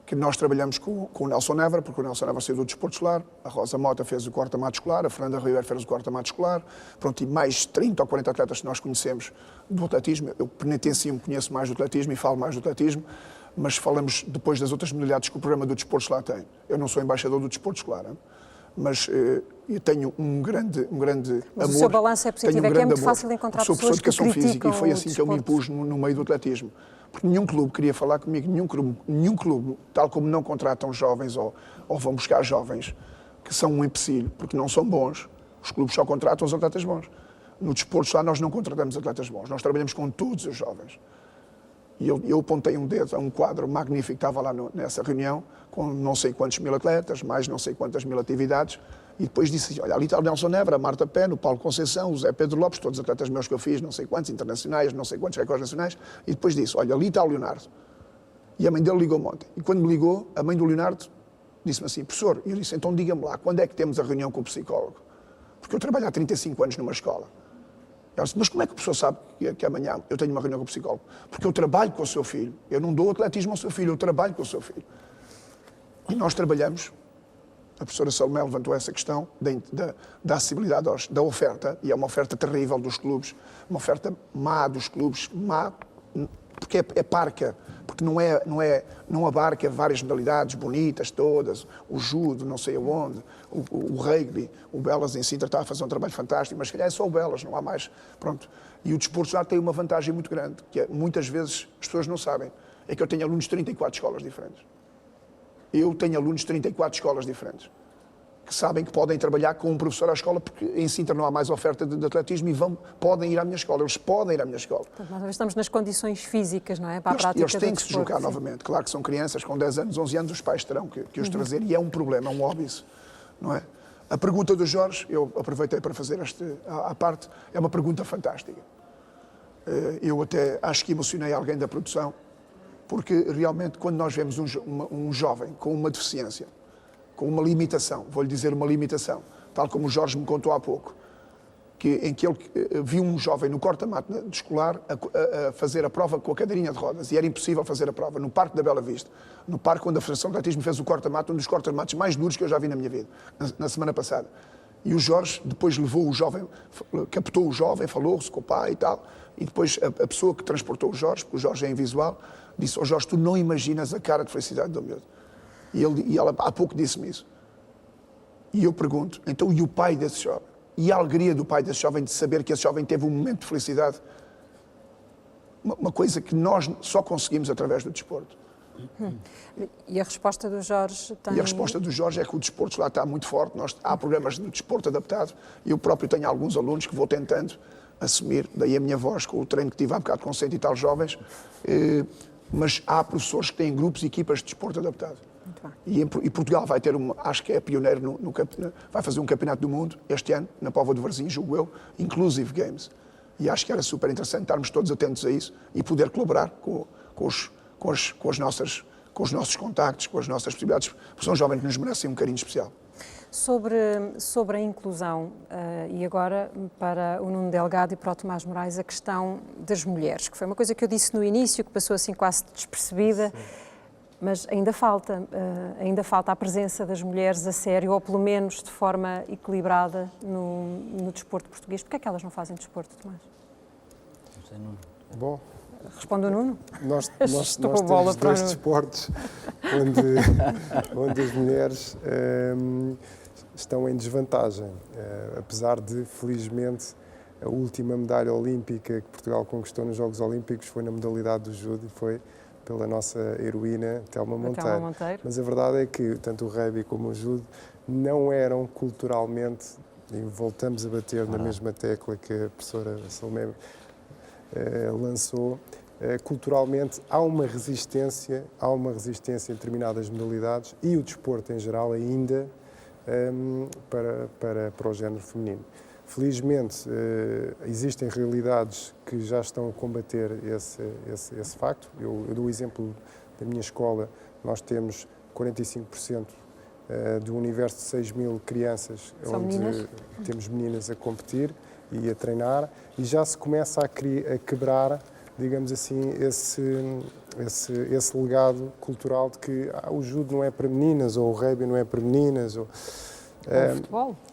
K: que nós trabalhamos com o Nelson Évora, porque o Nelson Évora saiu do desporto escolar, a Rosa Mota fez o corta-mato escolar, a Fernanda Ribeiro fez o corta-mato escolar, pronto, e mais 30 ou 40 atletas que nós conhecemos do atletismo. Eu penitencio-me, conheço mais do atletismo e falo mais do atletismo, mas falamos depois das outras modalidades que o programa do desporto escolar tem. Eu não sou embaixador do desporto escolar, hein? Mas eu tenho um grande amor.
A: Mas o seu balanço é positivo, é que é muito fácil encontrar pessoas que criticam.
K: Sou professor de educação física e foi assim que eu me impus no meio do atletismo. Porque nenhum clube queria falar comigo, nenhum clube, tal como não contratam jovens ou vão buscar jovens que são um empecilho, porque não são bons, os clubes só contratam os atletas bons. No desporto só nós não contratamos atletas bons, nós trabalhamos com todos os jovens. E eu apontei um dedo a um quadro magnífico que estava lá nessa reunião, com não sei quantos mil atletas, mais não sei quantas mil atividades, e depois disse, olha, ali está o Nelson Évora, a Marta Pena, o Paulo Conceição, o Zé Pedro Lopes, todos os atletas meus que eu fiz, não sei quantos, internacionais, não sei quantos recordes nacionais, e depois disse, olha, ali está o Leonardo. E a mãe dele ligou-me ontem. E quando me ligou, a mãe do Leonardo disse-me assim, professor, e eu disse, então diga-me lá, quando é que temos a reunião com o psicólogo? Porque eu trabalho há 35 anos numa escola. Ela disse, mas como é que o professor sabe que amanhã eu tenho uma reunião com o psicólogo? Porque eu trabalho com o seu filho. Eu não dou atletismo ao seu filho, eu trabalho com o seu filho. E nós trabalhamos, a professora Salomé levantou essa questão da acessibilidade da oferta, e é uma oferta terrível dos clubes, uma oferta má dos clubes, má, porque é parca, porque que não abarca várias modalidades bonitas todas, o judo, não sei aonde, o rugby, o Belas em Sintra está a fazer um trabalho fantástico, mas se calhar é só o Belas, não há mais. Pronto. E o desporto já tem uma vantagem muito grande, que é, muitas vezes as pessoas não sabem, é que eu tenho alunos de 34 escolas diferentes. Eu tenho alunos de 34 escolas diferentes, que sabem que podem trabalhar com um professor à escola, porque em Sintra não há mais oferta de atletismo e podem ir à minha escola, eles podem ir à minha escola.
A: Portanto, nós estamos nas condições físicas, não é? Para a prática
K: eles têm
A: do
K: que se
A: desporto,
K: deslocar
A: sim.
K: novamente. Claro que são crianças com 10 anos, 11 anos, os pais terão que os trazer e é um problema, é um hobby, não é? A pergunta do Jorge, eu aproveitei para fazer à parte, é uma pergunta fantástica. Eu até acho que emocionei alguém da produção, porque realmente quando nós vemos um jovem com uma deficiência, com uma limitação, vou-lhe dizer uma limitação, tal como o Jorge me contou há pouco, em que ele viu um jovem no corta-mato escolar a fazer a prova com a cadeirinha de rodas e era impossível fazer a prova no Parque da Bela Vista, no parque onde a Federação de Atletismo fez o corta-mato, um dos corta-matos mais duros que eu já vi na minha vida, na semana passada. E o Jorge depois levou o jovem, captou o jovem, falou-se com o pai e tal, e depois a pessoa que transportou o Jorge, porque o Jorge é invisual, disse: "Oh Jorge, tu não imaginas a cara de felicidade do miúdo." E ela há pouco disse-me isso. E eu pergunto, então, e o pai desse jovem? E a alegria do pai desse jovem de saber que esse jovem teve um momento de felicidade? Uma coisa que nós só conseguimos através do desporto.
A: E a resposta do Jorge tem...
K: E a resposta do Jorge é que o desporto lá está muito forte. Há programas de desporto adaptado. Eu próprio tenho alguns alunos que vou tentando assumir, daí a minha voz, com o treino que tive há bocado com 100 e tal jovens. Mas há professores que têm grupos e equipas de desporto adaptado. E Portugal vai ter, acho que é pioneiro, vai fazer um campeonato do mundo este ano, na Póvoa do Varzim, julgo eu, Inclusive Games. E acho que era super interessante estarmos todos atentos a isso e poder colaborar com os nossos contactos, com as nossas possibilidades, porque são jovens que nos merecem um carinho especial.
A: Sobre a inclusão, e agora para o Nuno Delgado e para o Tomás Moraes, a questão das mulheres, que foi uma coisa que eu disse no início, que passou assim quase despercebida. Sim. Mas ainda falta a presença das mulheres a sério, ou pelo menos de forma equilibrada no desporto português. Porquê é que elas não fazem desporto, Tomás?
I: Bom,
A: responde o Nuno.
I: Nós temos dois desportos onde as mulheres estão em desvantagem. Apesar de, felizmente, a última medalha olímpica que Portugal conquistou nos Jogos Olímpicos foi na modalidade do judo e foi pela nossa heroína Telma Monteiro. Mas a verdade é que tanto o rugby como o judo não eram culturalmente, e voltamos a bater na mesma tecla que a professora Salomé lançou, culturalmente há uma resistência em determinadas modalidades e o desporto em geral ainda para o género feminino. Felizmente, existem realidades que já estão a combater esse facto. Eu dou o exemplo da minha escola. Nós temos 45% do universo de 6 mil crianças onde temos meninas a competir e a treinar, e já se começa a quebrar, digamos assim, esse legado cultural de que o judo não é para meninas, ou o rugby não é para meninas, ou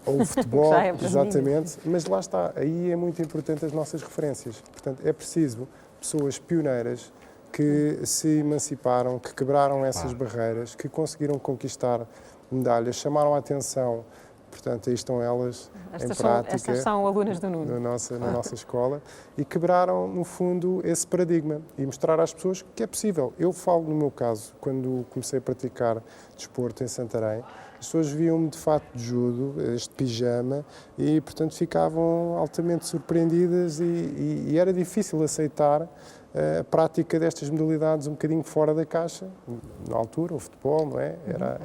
I: o futebol, exatamente, mas lá está, aí é muito importante as nossas referências. Portanto, é preciso pessoas pioneiras que se emanciparam, que quebraram essas barreiras, que conseguiram conquistar medalhas, chamaram a atenção. Portanto, aí estão elas em prática.
A: Estas são alunas do Nuno.
I: Na nossa escola, e quebraram, no fundo, esse paradigma e mostrar às pessoas que é possível. Eu falo no meu caso, quando comecei a praticar desporto em Santarém, as pessoas viam-me de fato de judo, este pijama, e, portanto, ficavam altamente surpreendidas e era difícil aceitar a prática destas modalidades um bocadinho fora da caixa. Na altura, o futebol, não é?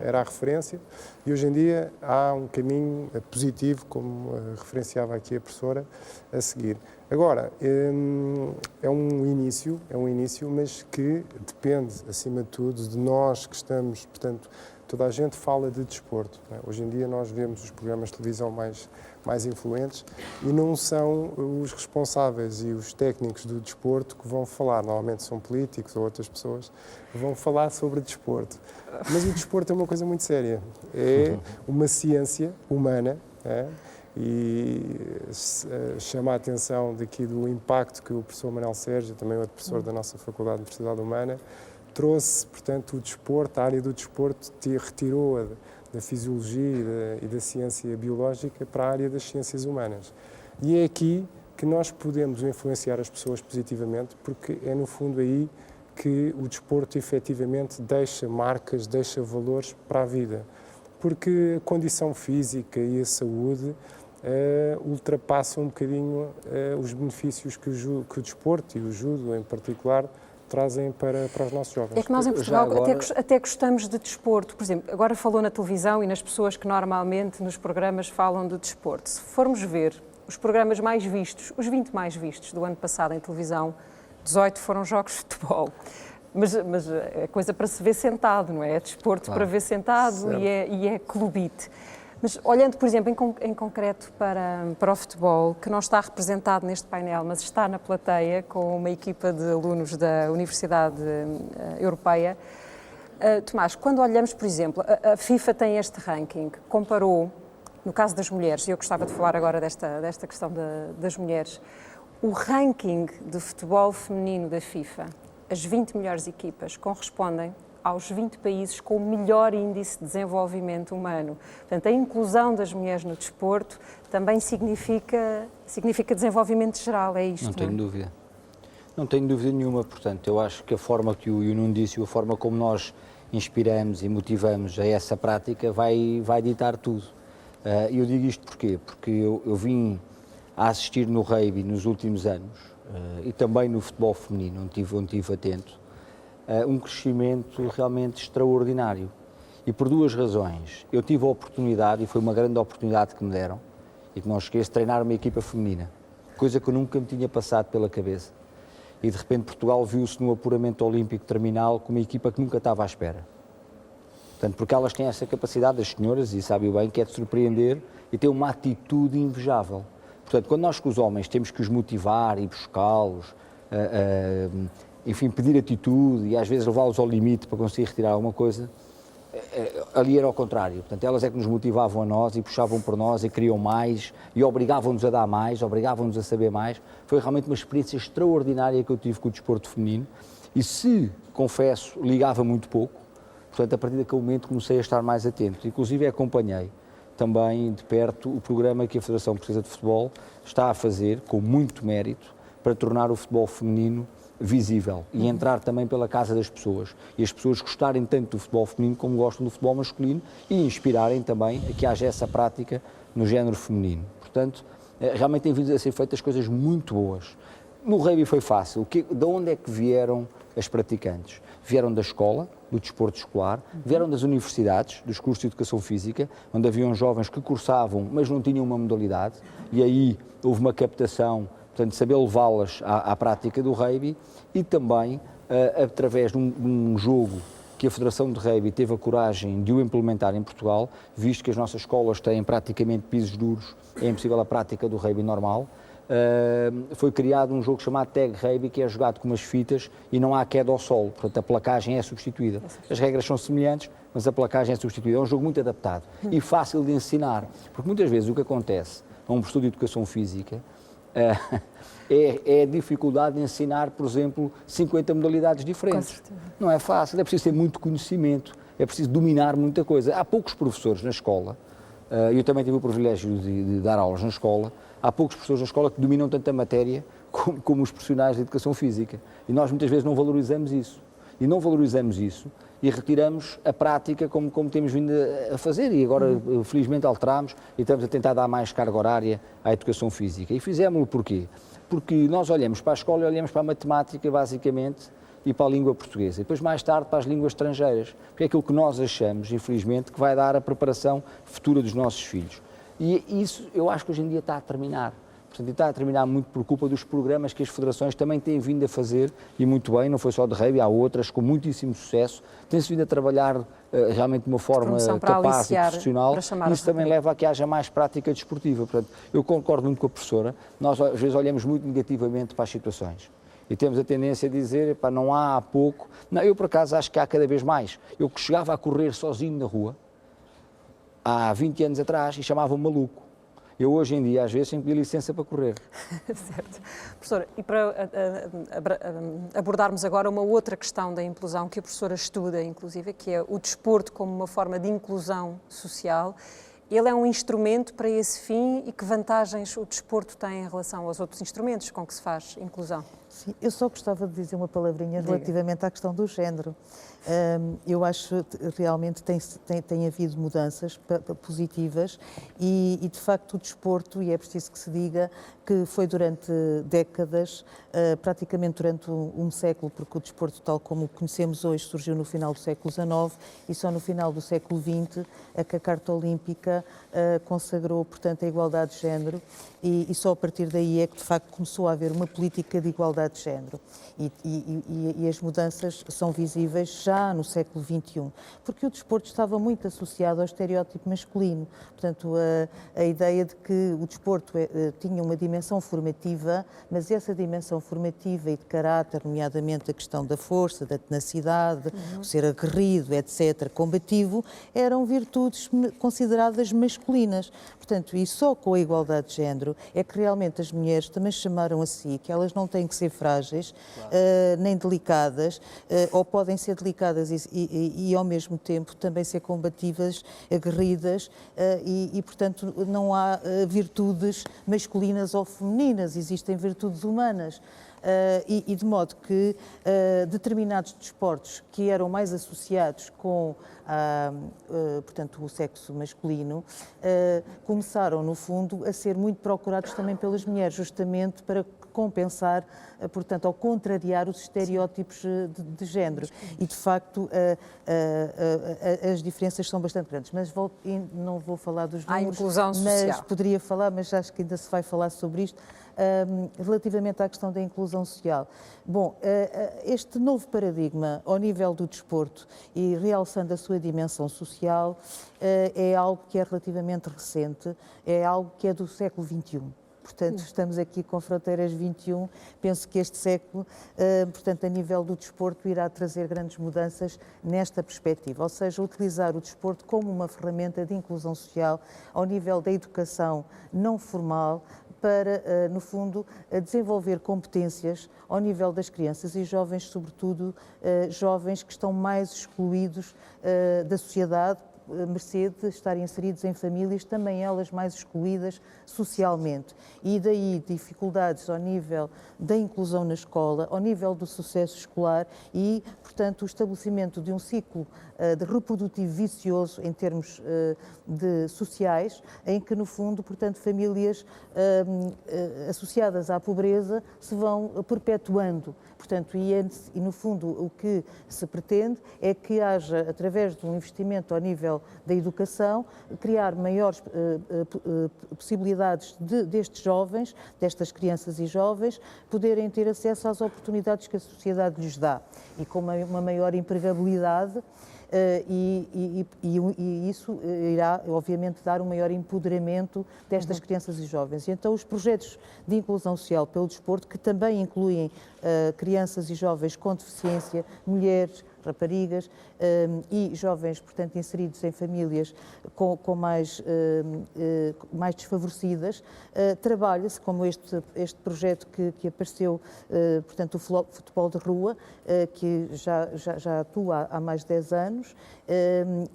I: Era a referência, e hoje em dia há um caminho positivo, como referenciava aqui a professora, a seguir. Agora, é um início, mas que depende, acima de tudo, de nós que estamos, portanto, toda a gente fala de desporto, não é? Hoje em dia nós vemos os programas de televisão mais influentes e não são os responsáveis e os técnicos do desporto que vão falar, normalmente são políticos ou outras pessoas, que vão falar sobre desporto. Mas o desporto é uma coisa muito séria, é uma ciência humana, e chama a atenção daqui do impacto que o professor Manuel Sérgio, também outro professor da nossa Faculdade de Universidade Humana, trouxe, portanto, o desporto, a área do desporto retirou-a da fisiologia e da ciência biológica para a área das ciências humanas. E é aqui que nós podemos influenciar as pessoas positivamente, porque é no fundo aí que o desporto efetivamente deixa marcas, deixa valores para a vida. Porque a condição física e a saúde ultrapassam um bocadinho os benefícios que o desporto e o judo em particular trazem para os nossos jovens.
A: É que nós em Portugal até gostamos de desporto. Por exemplo, agora falou na televisão e nas pessoas que normalmente nos programas falam de desporto. Se formos ver os programas mais vistos, os 20 mais vistos do ano passado em televisão, 18 foram jogos de futebol. Mas é coisa para se ver sentado, não é? É desporto para ver sentado e é clubite. Mas olhando, por exemplo, em concreto para o futebol, que não está representado neste painel, mas está na plateia com uma equipa de alunos da Universidade Europeia, Tomás, quando olhamos, por exemplo, a FIFA tem este ranking, comparou, no caso das mulheres, e eu gostava de falar agora desta questão das mulheres, o ranking de futebol feminino da FIFA, as 20 melhores equipas correspondem aos 20 países com o melhor índice de desenvolvimento humano. Portanto, a inclusão das mulheres no desporto também significa desenvolvimento geral, é isto?
J: Não tenho dúvida. Não tenho dúvida nenhuma, portanto, eu acho que a forma que o Nuno disse, a forma como nós inspiramos e motivamos a essa prática vai ditar tudo. E eu digo isto porquê? Porque eu vim a assistir no rugby nos últimos anos e também no futebol feminino, onde estive atento, um crescimento realmente extraordinário. E por duas razões. Eu tive a oportunidade, e foi uma grande oportunidade que me deram, e que não esqueço, de treinar uma equipa feminina, coisa que eu nunca me tinha passado pela cabeça. E de repente Portugal viu-se no apuramento olímpico terminal com uma equipa que nunca estava à espera. Portanto, porque elas têm essa capacidade, as senhoras, e sabem bem, que é de surpreender e ter uma atitude invejável. Portanto, quando nós com os homens temos que os motivar e buscá-los, enfim, pedir atitude e às vezes levá-los ao limite para conseguir retirar alguma coisa, ali era ao contrário. Portanto, elas é que nos motivavam a nós e puxavam por nós e queriam mais e obrigavam-nos a dar mais, obrigavam-nos a saber mais. Foi realmente uma experiência extraordinária que eu tive com o desporto feminino e, se, confesso, ligava muito pouco. Portanto, a partir daquele momento comecei a estar mais atento. Inclusive acompanhei também de perto o programa que a Federação Portuguesa de Futebol está a fazer, com muito mérito, para tornar o futebol feminino visível e entrar também pela casa das pessoas e as pessoas gostarem tanto do futebol feminino como gostam do futebol masculino e inspirarem também a que haja essa prática no género feminino. Portanto, realmente têm vindo a ser feitas coisas muito boas. No rugby foi fácil. De onde é que vieram as praticantes? Vieram da escola, do desporto escolar, vieram das universidades, dos cursos de educação física, onde haviam jovens que cursavam, mas não tinham uma modalidade, e aí houve uma captação, portanto, saber levá-las à prática do rugby e também através de um jogo que a Federação de Rugby teve a coragem de o implementar em Portugal, visto que as nossas escolas têm praticamente pisos duros, é impossível a prática do rugby normal. Foi criado um jogo chamado Tag Rugby, que é jogado com umas fitas e não há queda ao solo, portanto a placagem é substituída. As regras são semelhantes, mas a placagem é substituída. É um jogo muito adaptado e fácil de ensinar, porque muitas vezes o que acontece a um professor de educação física é a dificuldade de ensinar, por exemplo, 50 modalidades diferentes. Não é fácil, é preciso ter muito conhecimento, é preciso dominar muita coisa. Há poucos professores na escola, eu também tive o privilégio de dar aulas na escola, há poucos professores na escola que dominam tanta matéria como os profissionais de educação física. E nós muitas vezes não valorizamos isso. E não valorizamos isso e retiramos a prática como temos vindo a fazer. E agora, felizmente, alteramos e estamos a tentar dar mais carga horária à educação física. E fizemos-lo porquê? Porque nós olhamos para a escola e olhamos para a matemática, basicamente, e para a língua portuguesa. E depois, mais tarde, para as línguas estrangeiras. Porque é aquilo que nós achamos, infelizmente, que vai dar a preparação futura dos nossos filhos. E isso, eu acho que hoje em dia está a terminar. Portanto, está a terminar muito por culpa dos programas que as federações também têm vindo a fazer, e muito bem, não foi só de rugby, há outras com muitíssimo sucesso, têm-se vindo a trabalhar realmente de uma forma capaz e profissional, e isso também leva a que haja mais prática desportiva. Portanto, eu concordo muito com a professora, nós às vezes olhamos muito negativamente para as situações. E temos a tendência a dizer, pá, não há pouco. Não, eu, por acaso, acho que há cada vez mais. Eu chegava a correr sozinho na rua, há 20 anos atrás, e chamava-me maluco. Eu hoje em dia, às vezes, tenho que pedir licença para correr.
A: Certo. Professora, e para abordarmos agora uma outra questão da inclusão que a professora estuda, inclusive, que é o desporto como uma forma de inclusão social. Ele é um instrumento para esse fim e que vantagens o desporto tem em relação aos outros instrumentos com que se faz inclusão?
L: Sim, eu só gostava de dizer uma palavrinha relativamente à questão do género. Eu acho que realmente tem havido mudanças positivas e, de facto, o desporto, e é preciso que se diga, que foi durante décadas, praticamente durante um século, porque o desporto, tal como o conhecemos hoje, surgiu no final do século XIX e só no final do século XX é que a Carta Olímpica consagrou, portanto, a igualdade de género e só a partir daí é que, de facto, começou a haver uma política de igualdade de género. E as mudanças são visíveis já no século XXI, porque o desporto estava muito associado ao estereótipo masculino. Portanto, a ideia de que o desporto tinha uma dimensão formativa, mas essa dimensão formativa e de caráter, nomeadamente a questão da força, da tenacidade, o ser aguerrido, etc., combativo, eram virtudes consideradas masculinas. Portanto, e só com a igualdade de género é que realmente as mulheres também chamaram a si que elas não têm que ser frágeis, nem delicadas, ou podem ser delicadas e ao mesmo tempo também ser combativas, aguerridas, portanto não há virtudes masculinas ou femininas, existem virtudes humanas. E de modo que determinados desportos que eram mais associados com portanto, o sexo masculino começaram, no fundo, a ser muito procurados também pelas mulheres, justamente para compensar, portanto, ao contrariar os estereótipos de género. E, de facto, as diferenças são bastante grandes. Mas não vou falar dos números,
A: a inclusão social.
L: Mas poderia falar, mas acho que ainda se vai falar sobre isto. Relativamente à questão da inclusão social. Bom, este novo paradigma ao nível do desporto e realçando a sua dimensão social é algo que é relativamente recente, é algo que é do século XXI. Portanto, estamos aqui com Fronteiras 21. Penso que este século, portanto, a nível do desporto, irá trazer grandes mudanças nesta perspectiva. Ou seja, utilizar o desporto como uma ferramenta de inclusão social ao nível da educação não formal, para, no fundo, desenvolver competências ao nível das crianças e jovens, sobretudo jovens que estão mais excluídos da sociedade, mercê de estarem inseridos em famílias, também elas mais excluídas socialmente. E daí dificuldades ao nível da inclusão na escola, ao nível do sucesso escolar e, portanto, o estabelecimento de um ciclo de reprodutivo vicioso em termos sociais, em que, no fundo, portanto, famílias associadas à pobreza se vão perpetuando. Portanto, e no fundo o que se pretende é que haja, através de um investimento ao nível da educação, criar maiores possibilidades destes jovens, destas crianças e jovens, poderem ter acesso às oportunidades que a sociedade lhes dá e com uma maior empregabilidade. E isso irá, obviamente, dar um maior empoderamento destas crianças e jovens. E então os projetos de inclusão social pelo desporto, que também incluem crianças e jovens com deficiência, mulheres, raparigas e jovens, portanto, inseridos em famílias com mais desfavorecidas, trabalha-se, como este projeto que apareceu, portanto, o futebol de rua, que já atua há mais de 10 anos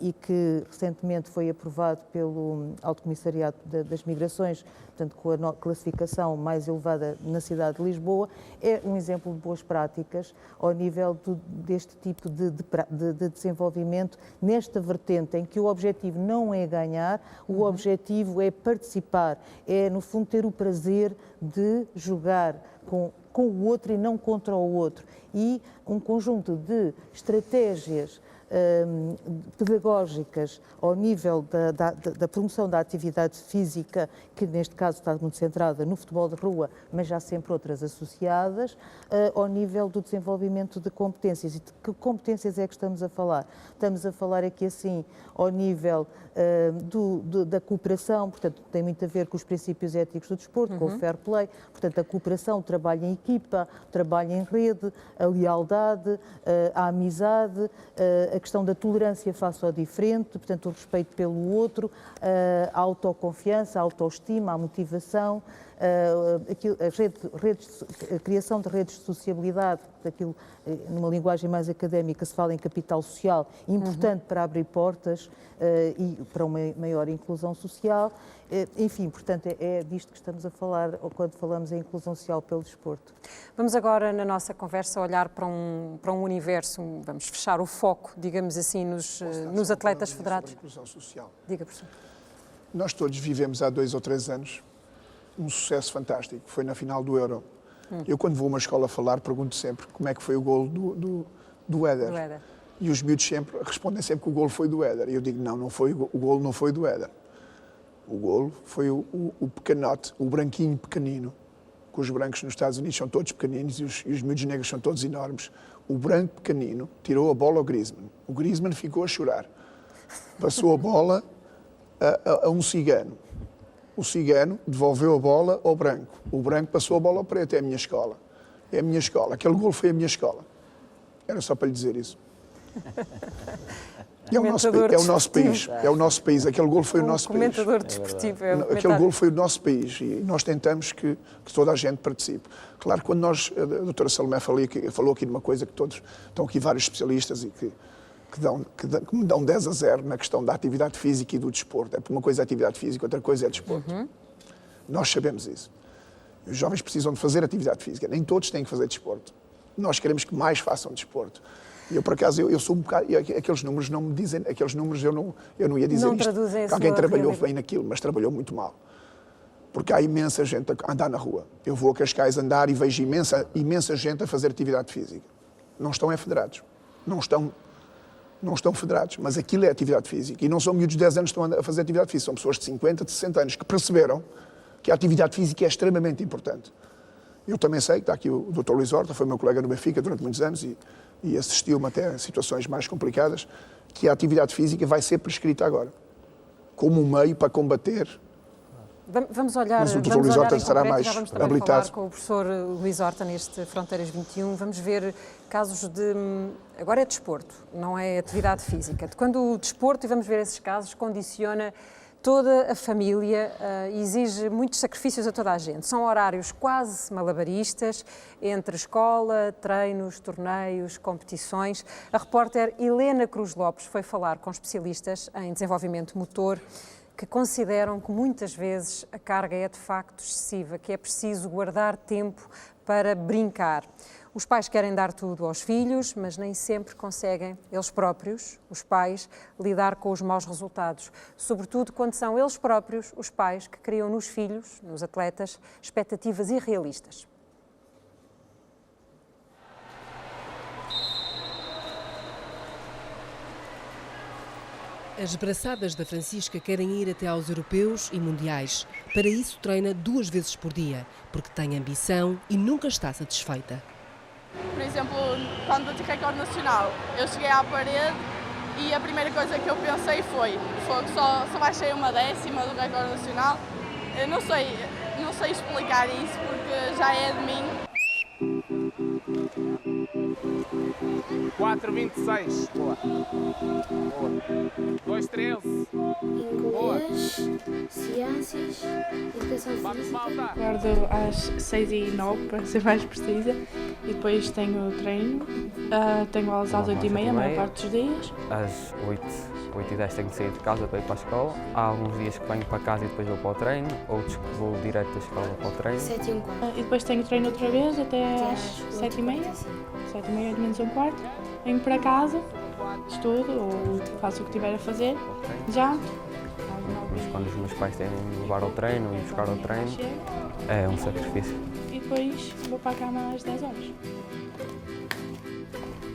L: e que recentemente foi aprovado pelo Alto Comissariado das Migrações, portanto, com a classificação mais elevada na cidade de Lisboa, é um exemplo de boas práticas ao nível deste tipo de desenvolvimento, nesta vertente em que o objetivo não é ganhar, o objetivo é participar, é, no fundo, ter o prazer de jogar com o outro e não contra o outro. E um conjunto de estratégias pedagógicas ao nível da promoção da atividade física, que neste caso está muito centrada no futebol de rua, mas já sempre outras associadas, ao nível do desenvolvimento de competências. E de que competências é que estamos a falar? Estamos a falar aqui, assim, ao nível da cooperação, portanto, tem muito a ver com os princípios éticos do desporto, com o fair play, portanto, a cooperação, o trabalho em equipa, o trabalho em rede, a lealdade, a amizade, a a questão da tolerância face ao diferente, portanto, o respeito pelo outro, a autoconfiança, a autoestima, a motivação, a criação de redes de sociabilidade, aquilo, numa linguagem mais académica se fala em capital social, importante para abrir portas e para uma maior inclusão social. Enfim, portanto, é disto que estamos a falar quando falamos em inclusão social pelo desporto.
A: Vamos agora, na nossa conversa, olhar para um universo, vamos fechar o foco, digamos assim, nos atletas federados.
K: Inclusão social.
A: Diga, professor.
K: Nós todos vivemos há 2 ou 3 anos um sucesso fantástico, foi na final do Euro. Eu, quando vou a uma escola falar, pergunto sempre como é que foi o golo do Éder. E os miúdos respondem sempre que o golo foi do Éder. E eu digo, não foi, o golo não foi do Éder. O golo foi o pequenote, o branquinho pequenino, que os brancos nos Estados Unidos são todos pequeninos e os miúdos negros são todos enormes. O branco pequenino tirou a bola ao Griezmann. O Griezmann ficou a chorar. Passou a bola a um cigano. O cigano devolveu a bola ao branco. O branco passou a bola ao preto. É a minha escola. É a minha escola. Aquele golo foi a minha escola. Era só para lhe dizer isso. É o nosso país. É o nosso país. Aquele golo foi o nosso país.
A: Comentador desportivo.
K: Aquele golo foi o nosso país e nós tentamos que toda a gente participe. Claro, quando a doutora Salomé falou aqui de uma coisa que todos, estão aqui vários especialistas e que me dão 10-0 na questão da atividade física e do desporto. É porque uma coisa é atividade física, outra coisa é desporto. Nós sabemos isso. Os jovens precisam de fazer atividade física. Nem todos têm que fazer desporto. Nós queremos que mais façam desporto. E eu, por acaso, eu sou um bocado... Aqueles números não me dizem... Aqueles números eu não ia dizer
A: não
K: isto.
A: Traduzem
K: Alguém trabalhou bem naquilo, mas trabalhou muito mal. Porque há imensa gente a andar na rua. Eu vou a Cascais andar e vejo imensa gente a fazer atividade física. Não estão federados. Não estão federados, mas aquilo é atividade física. E não são miúdos de 10 anos que estão a fazer atividade física, são pessoas de 50, de 60 anos que perceberam que a atividade física é extremamente importante. Eu também sei que está aqui o Dr. Luís Horta, foi meu colega no Benfica durante muitos anos e assistiu-me até a situações mais complicadas, que a atividade física vai ser prescrita agora, como um meio para combater.
A: Vamos olhar,
K: mas o Dr. Luís Horta estará mais
A: já vamos também
K: habilitado.
A: Falar com o professor Luís Horta neste Fronteiras 21. Vamos ver casos de... Agora é desporto, não é atividade física. De quando o desporto, e vamos ver esses casos, condiciona toda a família, exige muitos sacrifícios a toda a gente. São horários quase malabaristas, entre escola, treinos, torneios, competições. A repórter Helena Cruz Lopes foi falar com especialistas em desenvolvimento motor que consideram que muitas vezes a carga é de facto excessiva, que é preciso guardar tempo para brincar. Os pais querem dar tudo aos filhos, mas nem sempre conseguem, eles próprios, os pais, lidar com os maus resultados. Sobretudo quando são eles próprios, os pais, que criam nos filhos, nos atletas, expectativas irrealistas.
O: As braçadas da Francisca querem ir até aos europeus e mundiais. Para isso treina 2 vezes por dia, porque tem ambição e nunca está satisfeita.
P: Por exemplo, quando bati recorde nacional, eu cheguei à parede e a primeira coisa que eu pensei foi só baixei uma 10ª do recorde nacional. Eu não sei explicar isso porque já é de mim.
Q: 4,26. Boa. 2,13.
F: Inglês, ciências, educação física.
P: Acordo às 6h09, para ser mais precisa, e depois tenho treino. Tenho aulas às 8h30, a maior parte dos dias.
R: Às 8h10 tenho que sair de casa para ir para a escola. Há alguns dias que venho para casa e depois vou para o treino, outros que vou direto da escola para o treino.
P: 7h15. E depois tenho treino outra vez até às 7h30. 7h30, 8h15. Venho para casa, estudo ou faço o que tiver a fazer, janto.
R: Mas quando os meus pais têm de me levar ao treino e buscar ao treino, é um sacrifício.
P: E depois vou para a cama às 10 horas.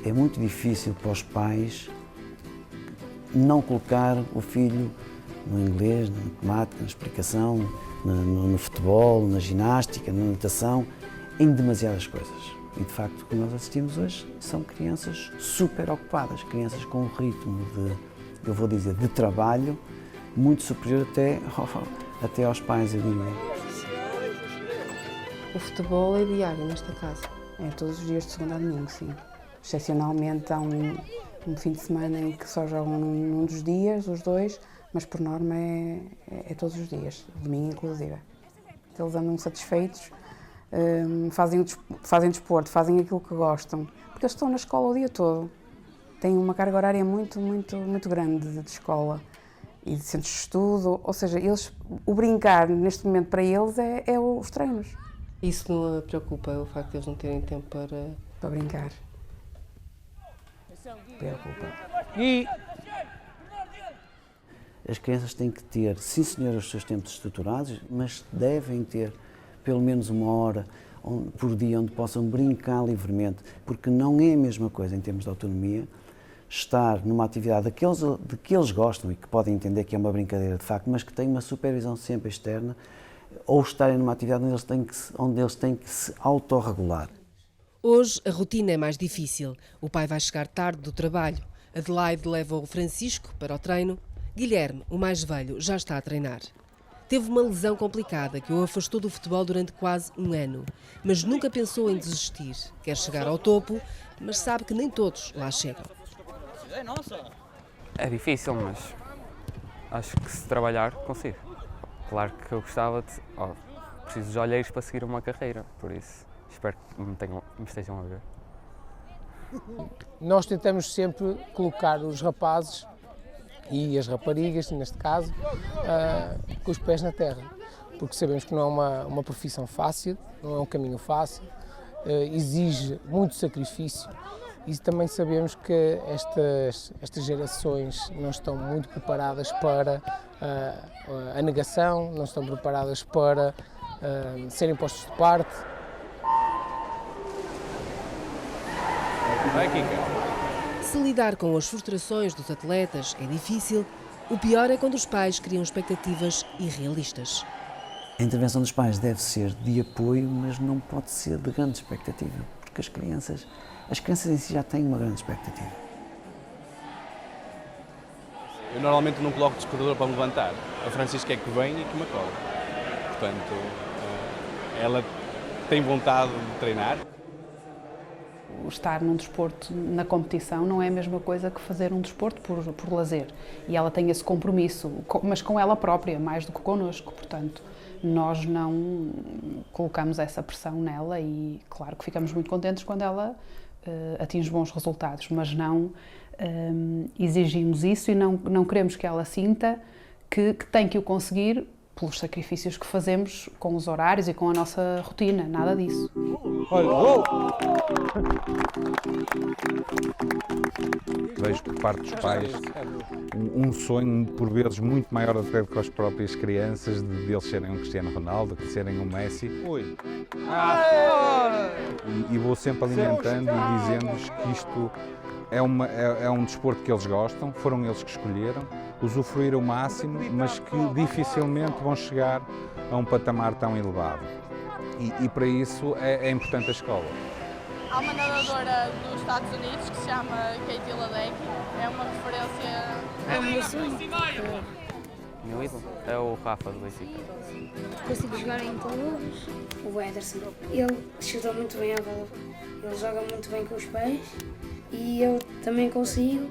S: É muito difícil para os pais não colocar o filho no inglês, na matemática, na explicação, no futebol, na ginástica, na natação, em demasiadas coisas. E, de facto, o que nós assistimos hoje são crianças super ocupadas, crianças com um ritmo de trabalho muito superior até aos pais, eu diria.
T: O futebol é diário nesta casa, é todos os dias de segunda a domingo, sim. Excepcionalmente há um fim de semana em que só jogam num dos dias, os dois, mas por norma é todos os dias, domingo inclusive. Eles andam satisfeitos, fazem desporto, fazem aquilo que gostam, porque eles estão na escola o dia todo. Têm uma carga horária muito grande de escola e de centros de estudo, ou seja, o brincar neste momento para eles é os treinos.
U: Isso não a preocupa, o facto de eles não terem tempo
T: para brincar? Preocupa.
S: As crianças têm que ter, sim senhor, os seus tempos estruturados, mas devem ter pelo menos 1 hora por dia onde possam brincar livremente, porque não é a mesma coisa em termos de autonomia estar numa atividade de que eles gostam e que podem entender que é uma brincadeira de facto, mas que tem uma supervisão sempre externa, ou estarem numa atividade onde eles têm que se autorregular.
O: Hoje a rotina é mais difícil. O pai vai chegar tarde do trabalho. Adelaide leva o Francisco para o treino. Guilherme, o mais velho, já está a treinar. Teve uma lesão complicada que o afastou do futebol durante quase 1 ano, mas nunca pensou em desistir. Quer chegar ao topo, mas sabe que nem todos lá chegam.
R: É difícil, mas acho que se trabalhar consigo. Claro que eu gostava preciso de olheiros para seguir uma carreira, por isso espero que me estejam a ver.
V: Nós tentamos sempre colocar os rapazes e as raparigas, neste caso, com os pés na terra, porque sabemos que não é uma profissão fácil, não é um caminho fácil, exige muito sacrifício e também sabemos que estas gerações não estão muito preparadas para a negação, não estão preparadas para serem postos de parte.
Q: Vai, Kika.
O: Se lidar com as frustrações dos atletas é difícil, o pior é quando os pais criam expectativas irrealistas.
S: A intervenção dos pais deve ser de apoio, mas não pode ser de grande expectativa, porque as crianças em si já têm uma grande expectativa.
W: Eu normalmente não coloco despertador para me levantar. A Francisca é que vem e que me acorda. Portanto, ela tem vontade de treinar.
X: Estar num desporto na competição não é a mesma coisa que fazer um desporto por lazer. E ela tem esse compromisso, mas com ela própria, mais do que connosco. Portanto, nós não colocamos essa pressão nela e, claro, que ficamos muito contentes quando ela atinge bons resultados, mas não exigimos isso e não queremos que ela sinta que tem que o conseguir pelos sacrifícios que fazemos com os horários e com a nossa rotina, nada disso.
Y: Vejo por parte dos pais um sonho, por vezes, muito maior até do que as próprias crianças, de eles serem um Cristiano Ronaldo, de serem um Messi. E vou sempre alimentando e dizendo-lhes que isto é um desporto que eles gostam, foram eles que escolheram, usufruir o máximo, mas que dificilmente vão chegar a um patamar tão elevado. E para isso é importante a escola.
P: Há uma nadadora dos Estados Unidos que se chama Katie Ledecky, é uma referência...
F: É o meu sonho.
R: Meu ídolo é o Rafa do Benfica.
F: Consigo jogar em clubes. O Ederson. Ele chuta muito bem a bola. Ele joga muito bem com os pés e eu também consigo.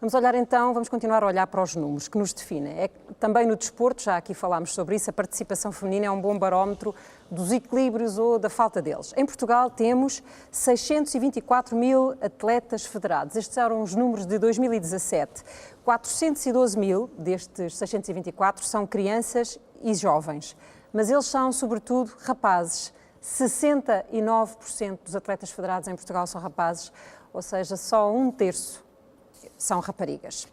A: Vamos olhar então, vamos continuar a olhar para os números que nos definem. Também no desporto, já aqui falámos sobre isso, a participação feminina é um bom barómetro dos equilíbrios ou da falta deles. Em Portugal temos 624 mil atletas federados. Estes eram os números de 2017. 412 mil destes 624 são crianças e jovens, mas eles são sobretudo rapazes. 69% dos atletas federados em Portugal são rapazes, ou seja, só 1/3 são raparigas.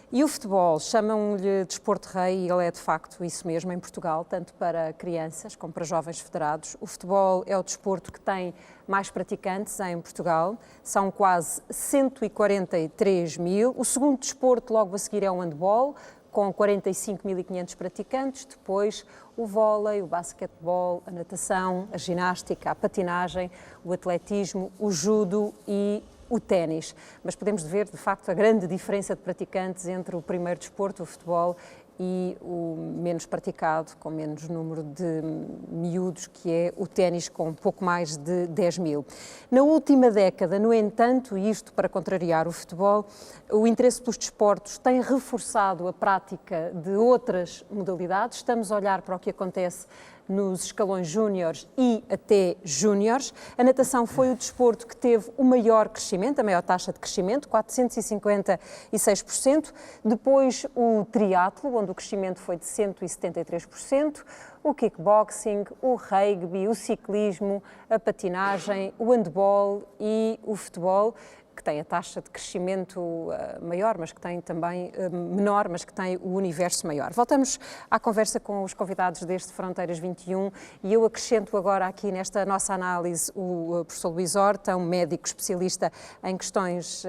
A: E o futebol, chamam-lhe desporto rei e ele é de facto isso mesmo em Portugal, tanto para crianças como para jovens federados. O futebol é o desporto que tem mais praticantes em Portugal, são quase 143 mil. O segundo desporto logo a seguir é o handball, com 45.500 praticantes, depois o vôlei, o basquetebol, a natação, a ginástica, a patinagem, o atletismo, o judo e o ténis. Mas podemos ver, de facto, a grande diferença de praticantes entre o primeiro desporto, o futebol, e o menos praticado, com menos número de miúdos, que é o ténis, com pouco mais de 10 mil. Na última década, no entanto, e isto para contrariar o futebol, o interesse pelos desportos tem reforçado a prática de outras modalidades. Estamos a olhar para o que acontece nos escalões júniores e até júniores. A natação foi o desporto que teve o maior crescimento, a maior taxa de crescimento, 456%. Depois o triatlo, onde o crescimento foi de 173%. O kickboxing, o rugby, o ciclismo, a patinagem, o handball e o futebol, que tem a taxa de crescimento maior, mas que tem também menor, mas que tem o universo maior. Voltamos à conversa com os convidados deste Fronteiras 21 e eu acrescento agora aqui nesta nossa análise o professor Luís Horta, um médico especialista em questões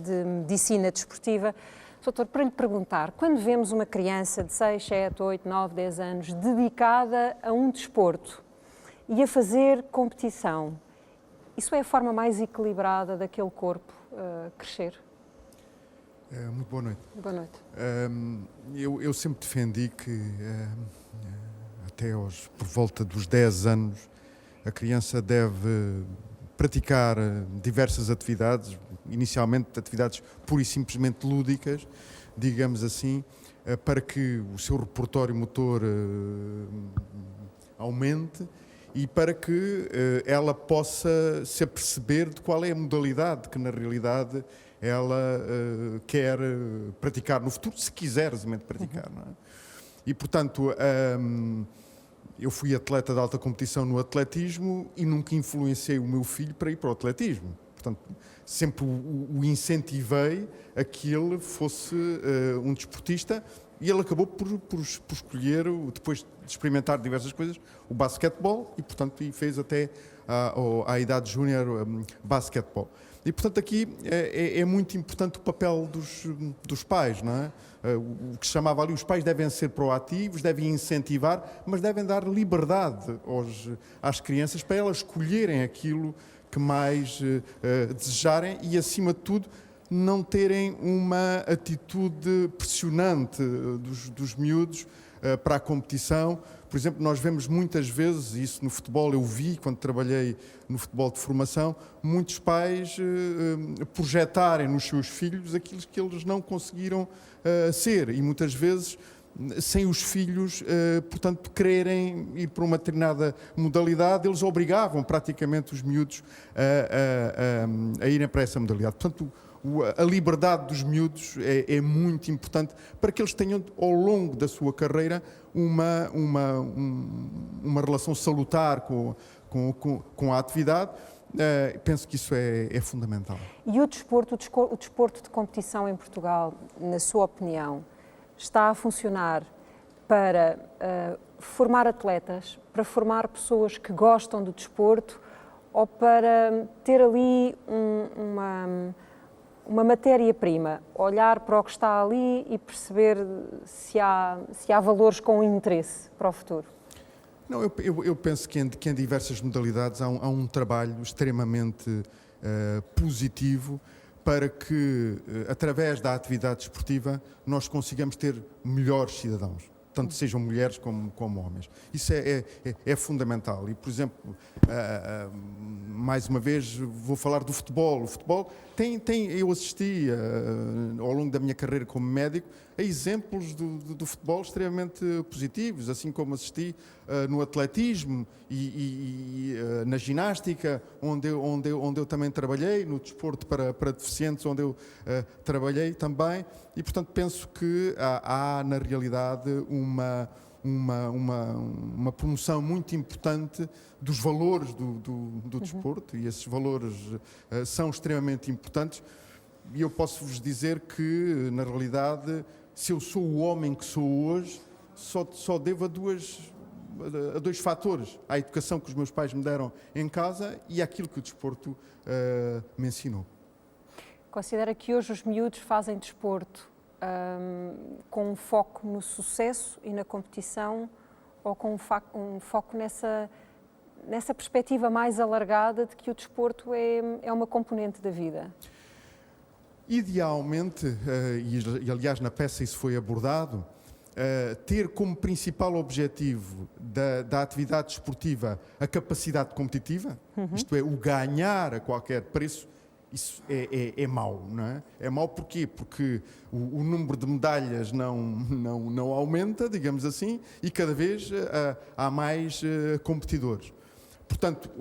A: de medicina desportiva. Doutor, para lhe perguntar, quando vemos uma criança de 6, 7, 8, 9, 10 anos dedicada a um desporto e a fazer competição, isso é a forma mais equilibrada daquele corpo crescer?
C: Muito boa noite.
A: Boa noite.
C: Eu sempre defendi que até por volta dos 10 anos a criança deve praticar diversas atividades, inicialmente atividades pura e simplesmente lúdicas, digamos assim, para que o seu repertório motor aumente e para que ela possa se aperceber de qual é a modalidade que, na realidade, ela quer praticar no futuro, se quiser realmente praticar. Não é? E, portanto, eu fui atleta de alta competição no atletismo e nunca influenciei o meu filho para ir para o atletismo. Portanto, sempre o incentivei a que ele fosse um desportista. E ele acabou por escolher, depois de experimentar diversas coisas, o basquetebol e, portanto, fez até à idade júnior basquetebol. E, portanto, aqui é muito importante o papel dos pais, não é? O que se chamava ali, os pais devem ser proativos, devem incentivar, mas devem dar liberdade às crianças para elas escolherem aquilo que mais desejarem e, acima de tudo, não terem uma atitude pressionante dos miúdos para a competição. Por exemplo, nós vemos muitas vezes, isso no futebol eu vi quando trabalhei no futebol de formação, muitos pais projetarem nos seus filhos aquilo que eles não conseguiram ser e muitas vezes sem os filhos, portanto, quererem ir para uma determinada modalidade, eles obrigavam praticamente os miúdos a irem para essa modalidade. Portanto, a liberdade dos miúdos é muito importante para que eles tenham, ao longo da sua carreira, uma relação salutar com a atividade. Penso que isso é fundamental.
A: E o desporto de competição em Portugal, na sua opinião, está a funcionar para formar atletas, para formar pessoas que gostam do desporto ou para ter ali uma matéria-prima, olhar para o que está ali e perceber se há valores com interesse para o futuro?
C: Não, eu penso que em diversas modalidades há um trabalho extremamente positivo para que, através da atividade desportiva, nós consigamos ter melhores cidadãos, tanto sejam mulheres como homens. Isso é fundamental. E, por exemplo, mais uma vez, vou falar do futebol. O futebol eu assisti, ao longo da minha carreira como médico, a exemplos do futebol extremamente positivos, assim como assisti no atletismo e na ginástica, onde eu também trabalhei, no desporto para deficientes, onde eu trabalhei também. E, portanto, penso que há na realidade uma promoção muito importante dos valores do desporto e esses valores são extremamente importantes e eu posso vos dizer que, na realidade, se eu sou o homem que sou hoje, só devo a dois fatores: à educação que os meus pais me deram em casa e àquilo que o desporto me ensinou.
A: Considera que hoje os miúdos fazem desporto com um foco no sucesso e na competição ou com um foco nessa perspectiva mais alargada de que o desporto é uma componente da vida?
C: Idealmente, e aliás na peça isso foi abordado, ter como principal objetivo da atividade desportiva a capacidade competitiva, isto é, o ganhar a qualquer preço, isso é mau, não é? É mau porquê? Porque o número de medalhas não aumenta, digamos assim, e cada vez há mais competidores. Portanto,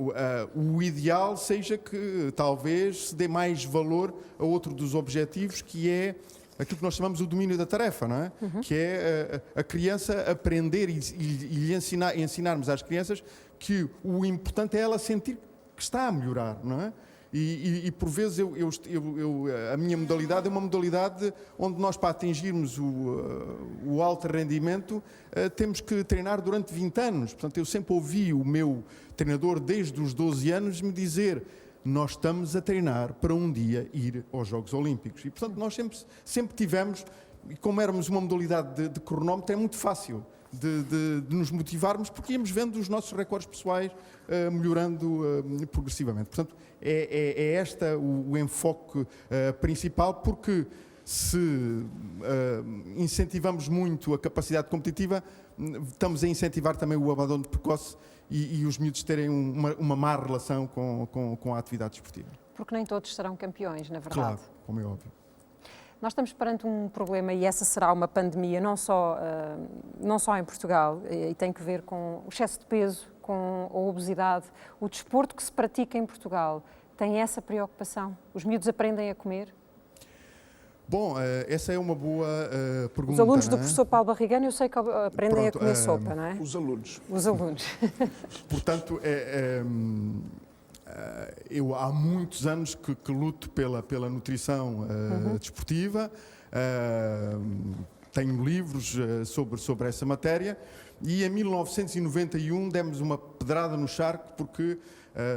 C: o ideal seja que talvez se dê mais valor a outro dos objetivos, que é aquilo que nós chamamos o domínio da tarefa, não é? Que é a criança aprender e ensinarmos às crianças que o importante é ela sentir que está a melhorar, não é? E por vezes a minha modalidade é uma modalidade onde nós, para atingirmos o alto rendimento, temos que treinar durante 20 anos. Portanto, eu sempre ouvi o meu treinador desde os 12 anos me dizer: nós estamos a treinar para um dia ir aos Jogos Olímpicos. E, portanto, nós sempre tivemos, e como éramos uma modalidade de cronómetro, é muito fácil de nos motivarmos, porque íamos vendo os nossos recordes pessoais melhorando progressivamente. Portanto, é este o enfoque principal, porque se incentivamos muito a capacidade competitiva, estamos a incentivar também o abandono precoce e os miúdos terem uma má relação com a atividade desportiva.
A: Porque nem todos serão campeões, na verdade.
C: Claro, como é óbvio.
A: Nós estamos perante um problema, e essa será uma pandemia, não só em Portugal, e tem que ver com o excesso de peso, com a obesidade. O desporto que se pratica em Portugal tem essa preocupação? Os miúdos aprendem a comer?
C: Bom, essa é uma boa pergunta.
A: Os alunos do
C: não é?
A: professor Paulo Barrigano, eu sei que aprendem a comer sopa, não é?
K: Os alunos.
A: Os alunos.
C: Portanto, eu há muitos anos que luto pela nutrição desportiva, tenho livros sobre essa matéria, e em 1991 demos uma pedrada no charco, porque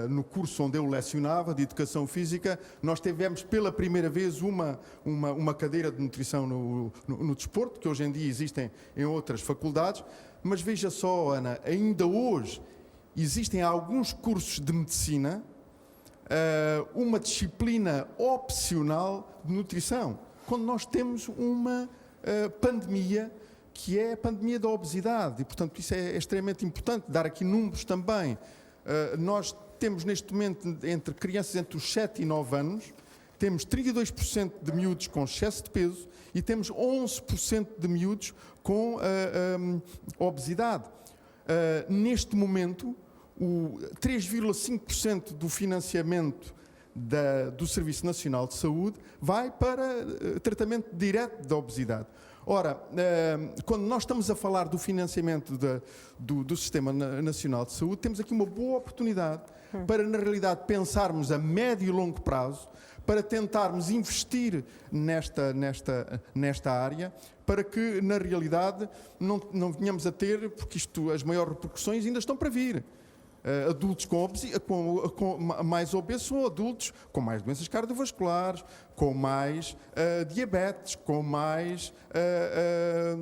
C: no curso onde eu lecionava, de Educação Física, nós tivemos pela primeira vez uma cadeira de nutrição no desporto, que hoje em dia existem em outras faculdades, mas veja só, Ana, ainda hoje existem alguns cursos de medicina, uma disciplina opcional de nutrição, quando nós temos uma pandemia, que é a pandemia da obesidade, e portanto isso é extremamente importante, dar aqui números também. Nós temos neste momento, entre crianças entre os 7 e 9 anos, temos 32% de miúdos com excesso de peso e temos 11% de miúdos com obesidade. Neste momento, 3,5% do financiamento do Serviço Nacional de Saúde vai para tratamento direto da obesidade. Ora, quando nós estamos a falar do financiamento do Sistema Nacional de Saúde, temos aqui uma boa oportunidade para, na realidade, pensarmos a médio e longo prazo, para tentarmos investir nesta área, para que, na realidade, não venhamos a ter, porque as maiores repercussões ainda estão para vir. Adultos com mais obesos são adultos com mais doenças cardiovasculares, com mais diabetes, com mais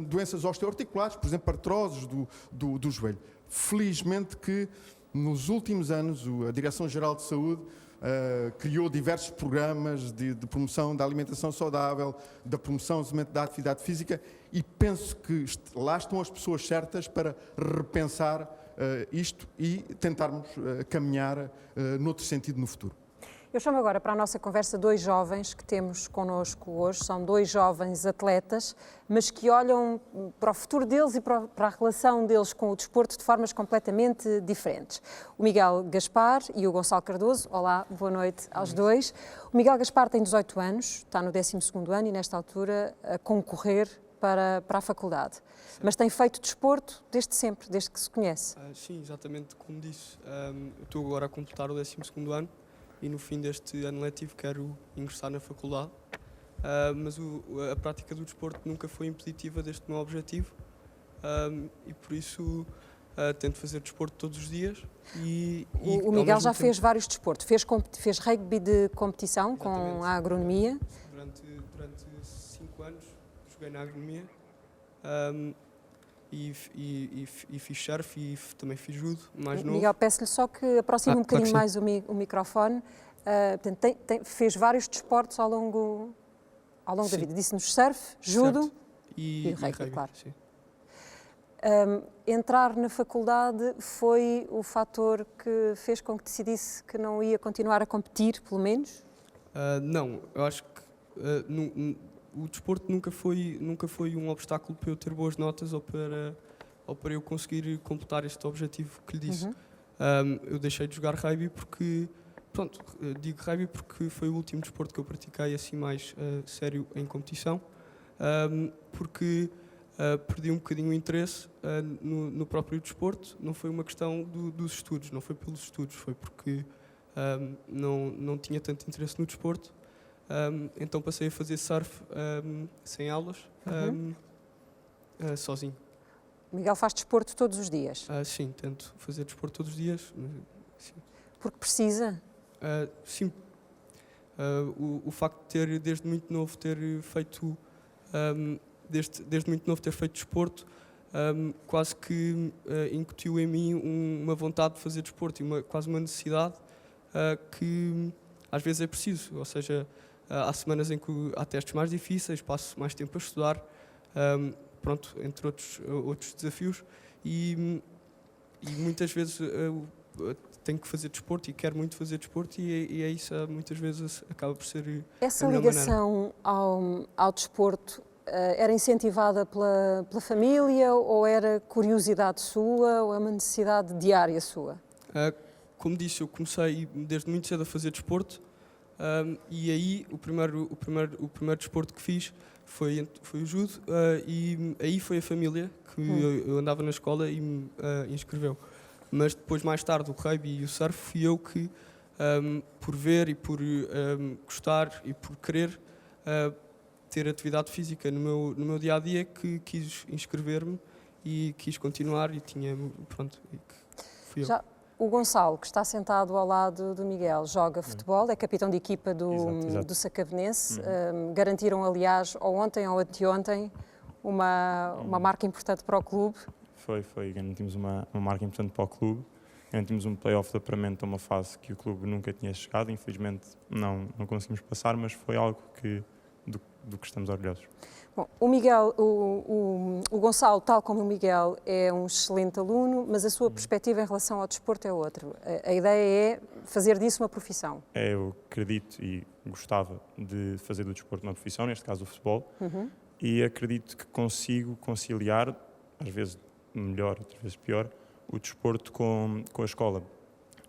C: doenças osteoarticulares, por exemplo, artroses do joelho. Felizmente que nos últimos anos a Direção-Geral de Saúde criou diversos programas de promoção da alimentação saudável, da promoção da atividade física, e penso que lá estão as pessoas certas para repensar isto e tentarmos caminhar noutro sentido no futuro.
A: Eu chamo agora para a nossa conversa dois jovens que temos connosco hoje. São dois jovens atletas, mas que olham para o futuro deles e para a relação deles com o desporto de formas completamente diferentes. O Miguel Gaspar e o Gonçalo Cardoso. Olá, boa noite aos dois. O Miguel Gaspar tem 18 anos, está no 12º ano e nesta altura a concorrer para a faculdade. Sim. Mas tem feito desporto desde sempre, desde que se conhece.
B: Sim, exatamente como disse. Eu estou agora a completar o 12º ano e no fim deste ano letivo quero ingressar na faculdade. Mas a prática do desporto nunca foi impeditiva deste meu objetivo e por isso tento fazer desporto todos os dias.
A: O Miguel já fez vários desportos. Fez rugby de competição. Exatamente. Com a agronomia.
B: Durante 5 anos joguei na agronomia e fiz surf e também fiz judo, mais novo.
A: Miguel, peço-lhe só que aproxime um bocadinho mais o microfone. Fez vários desportos ao longo da vida. Disse-nos surf, judo e rugby, claro.
B: Sim.
A: Entrar na faculdade foi o fator que fez com que decidisse que não ia continuar a competir, pelo menos?
B: Não, eu acho que o desporto nunca foi um obstáculo para eu ter boas notas ou para eu conseguir completar este objetivo que lhe disse. Eu deixei de jogar rugby porque, pronto, digo rugby porque foi o último desporto que eu pratiquei assim mais sério em competição, porque perdi um bocadinho o interesse no próprio desporto. Não foi uma questão dos estudos, não foi pelos estudos, foi porque não tinha tanto interesse no desporto. Então passei a fazer surf sem aulas, sozinho.
A: Miguel faz desporto todos os dias?
B: Sim, tento fazer desporto todos os dias. Sim.
A: Porque precisa?
B: Sim. O facto de ter, desde muito novo, ter feito desporto, quase que incutiu em mim uma vontade de fazer desporto e quase uma necessidade que às vezes é preciso. Ou seja, há semanas em que há testes mais difíceis, passo mais tempo a estudar, pronto, entre outros desafios, e muitas vezes tenho que fazer desporto e quero muito fazer desporto, e é isso, muitas vezes acaba por ser
A: essa
B: a melhor
A: ligação ao desporto era incentivada pela família, ou era curiosidade sua, ou é uma necessidade diária sua?
B: Como disse, eu comecei desde muito cedo a fazer desporto, e aí o primeiro desporto que fiz foi o judo, e aí foi a família que eu andava na escola e me inscreveu. Mas depois, mais tarde, o rugby e o surf, fui eu que, por ver e por gostar e por querer ter atividade física no meu dia-a-dia, que quis inscrever-me e quis continuar, e fui eu.
A: Já o Gonçalo, que está sentado ao lado do Miguel, joga futebol, é capitão de equipa do Sacavenense. Garantiram, aliás, ou ontem ou anteontem, uma marca importante para o clube.
D: Foi. Garantimos uma marca importante para o clube. Garantimos um play-off de apuramento a uma fase que o clube nunca tinha chegado. Infelizmente não conseguimos passar, mas foi algo do que estamos orgulhosos.
A: Bom, o Miguel, o Gonçalo, tal como o Miguel, é um excelente aluno, mas a sua perspectiva em relação ao desporto é outra. A ideia é fazer disso uma profissão.
D: Eu acredito e gostava de fazer do desporto uma profissão, neste caso o futebol, e acredito que consigo conciliar, às vezes melhor, outras vezes pior, o desporto com a escola.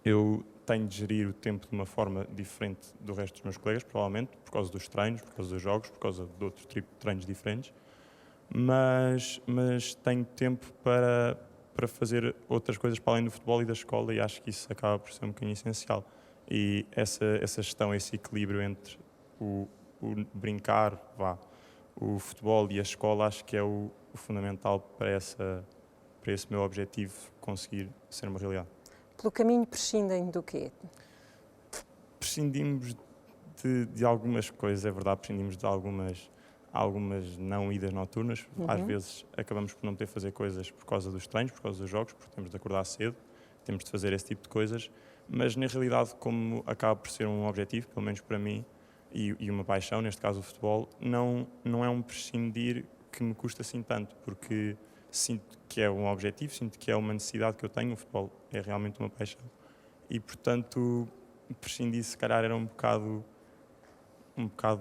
D: Eu tenho de gerir o tempo de uma forma diferente do resto dos meus colegas, provavelmente, por causa dos treinos, por causa dos jogos, por causa de outros tipos de treinos diferentes, mas tenho tempo para fazer outras coisas para além do futebol e da escola, e acho que isso acaba por ser um bocadinho essencial. E essa gestão, esse equilíbrio entre o brincar, o futebol e a escola, acho que é o fundamental para esse meu objetivo conseguir ser uma realidade.
A: Pelo caminho prescindem do quê?
D: Prescindimos de algumas coisas, é verdade, prescindimos de algumas não idas noturnas. Às vezes acabamos por não poder fazer coisas por causa dos treinos, por causa dos jogos, porque temos de acordar cedo, temos de fazer esse tipo de coisas, mas na realidade, como acaba por ser um objetivo, pelo menos para mim, e uma paixão, neste caso o futebol, não é um prescindir que me custa assim tanto, porque sinto que é um objetivo, sinto que é uma necessidade que eu tenho. O futebol é realmente uma paixão e, portanto, prescindir se calhar era um bocado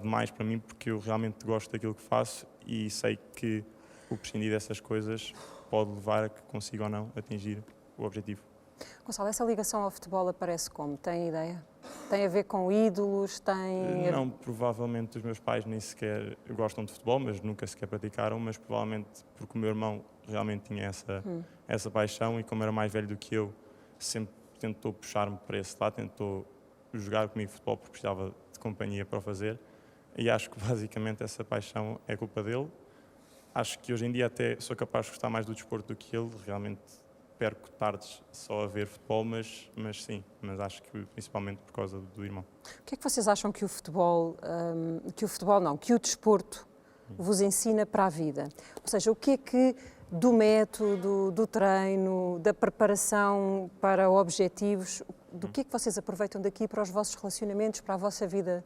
D: demais para mim, porque eu realmente gosto daquilo que faço e sei que o prescindir dessas coisas pode levar a que consiga ou não atingir o objetivo.
A: Gonçalo, essa ligação ao futebol aparece como? Tem ideia? Tem a ver com ídolos?
D: Não, provavelmente os meus pais nem sequer gostam de futebol, mas nunca sequer praticaram, mas provavelmente porque o meu irmão realmente tinha essa paixão, e como era mais velho do que eu, sempre tentou puxar-me para esse lado, tentou jogar comigo futebol porque precisava de companhia para o fazer, e acho que basicamente essa paixão é culpa dele. Acho que hoje em dia até sou capaz de gostar mais do desporto do que ele, realmente perco tardes só a ver futebol, mas acho que principalmente por causa do irmão.
A: O que é que vocês acham que que o desporto vos ensina para a vida? Ou seja, o que é que do método, do treino, da preparação para objetivos, do que é que vocês aproveitam daqui para os vossos relacionamentos, para a vossa vida?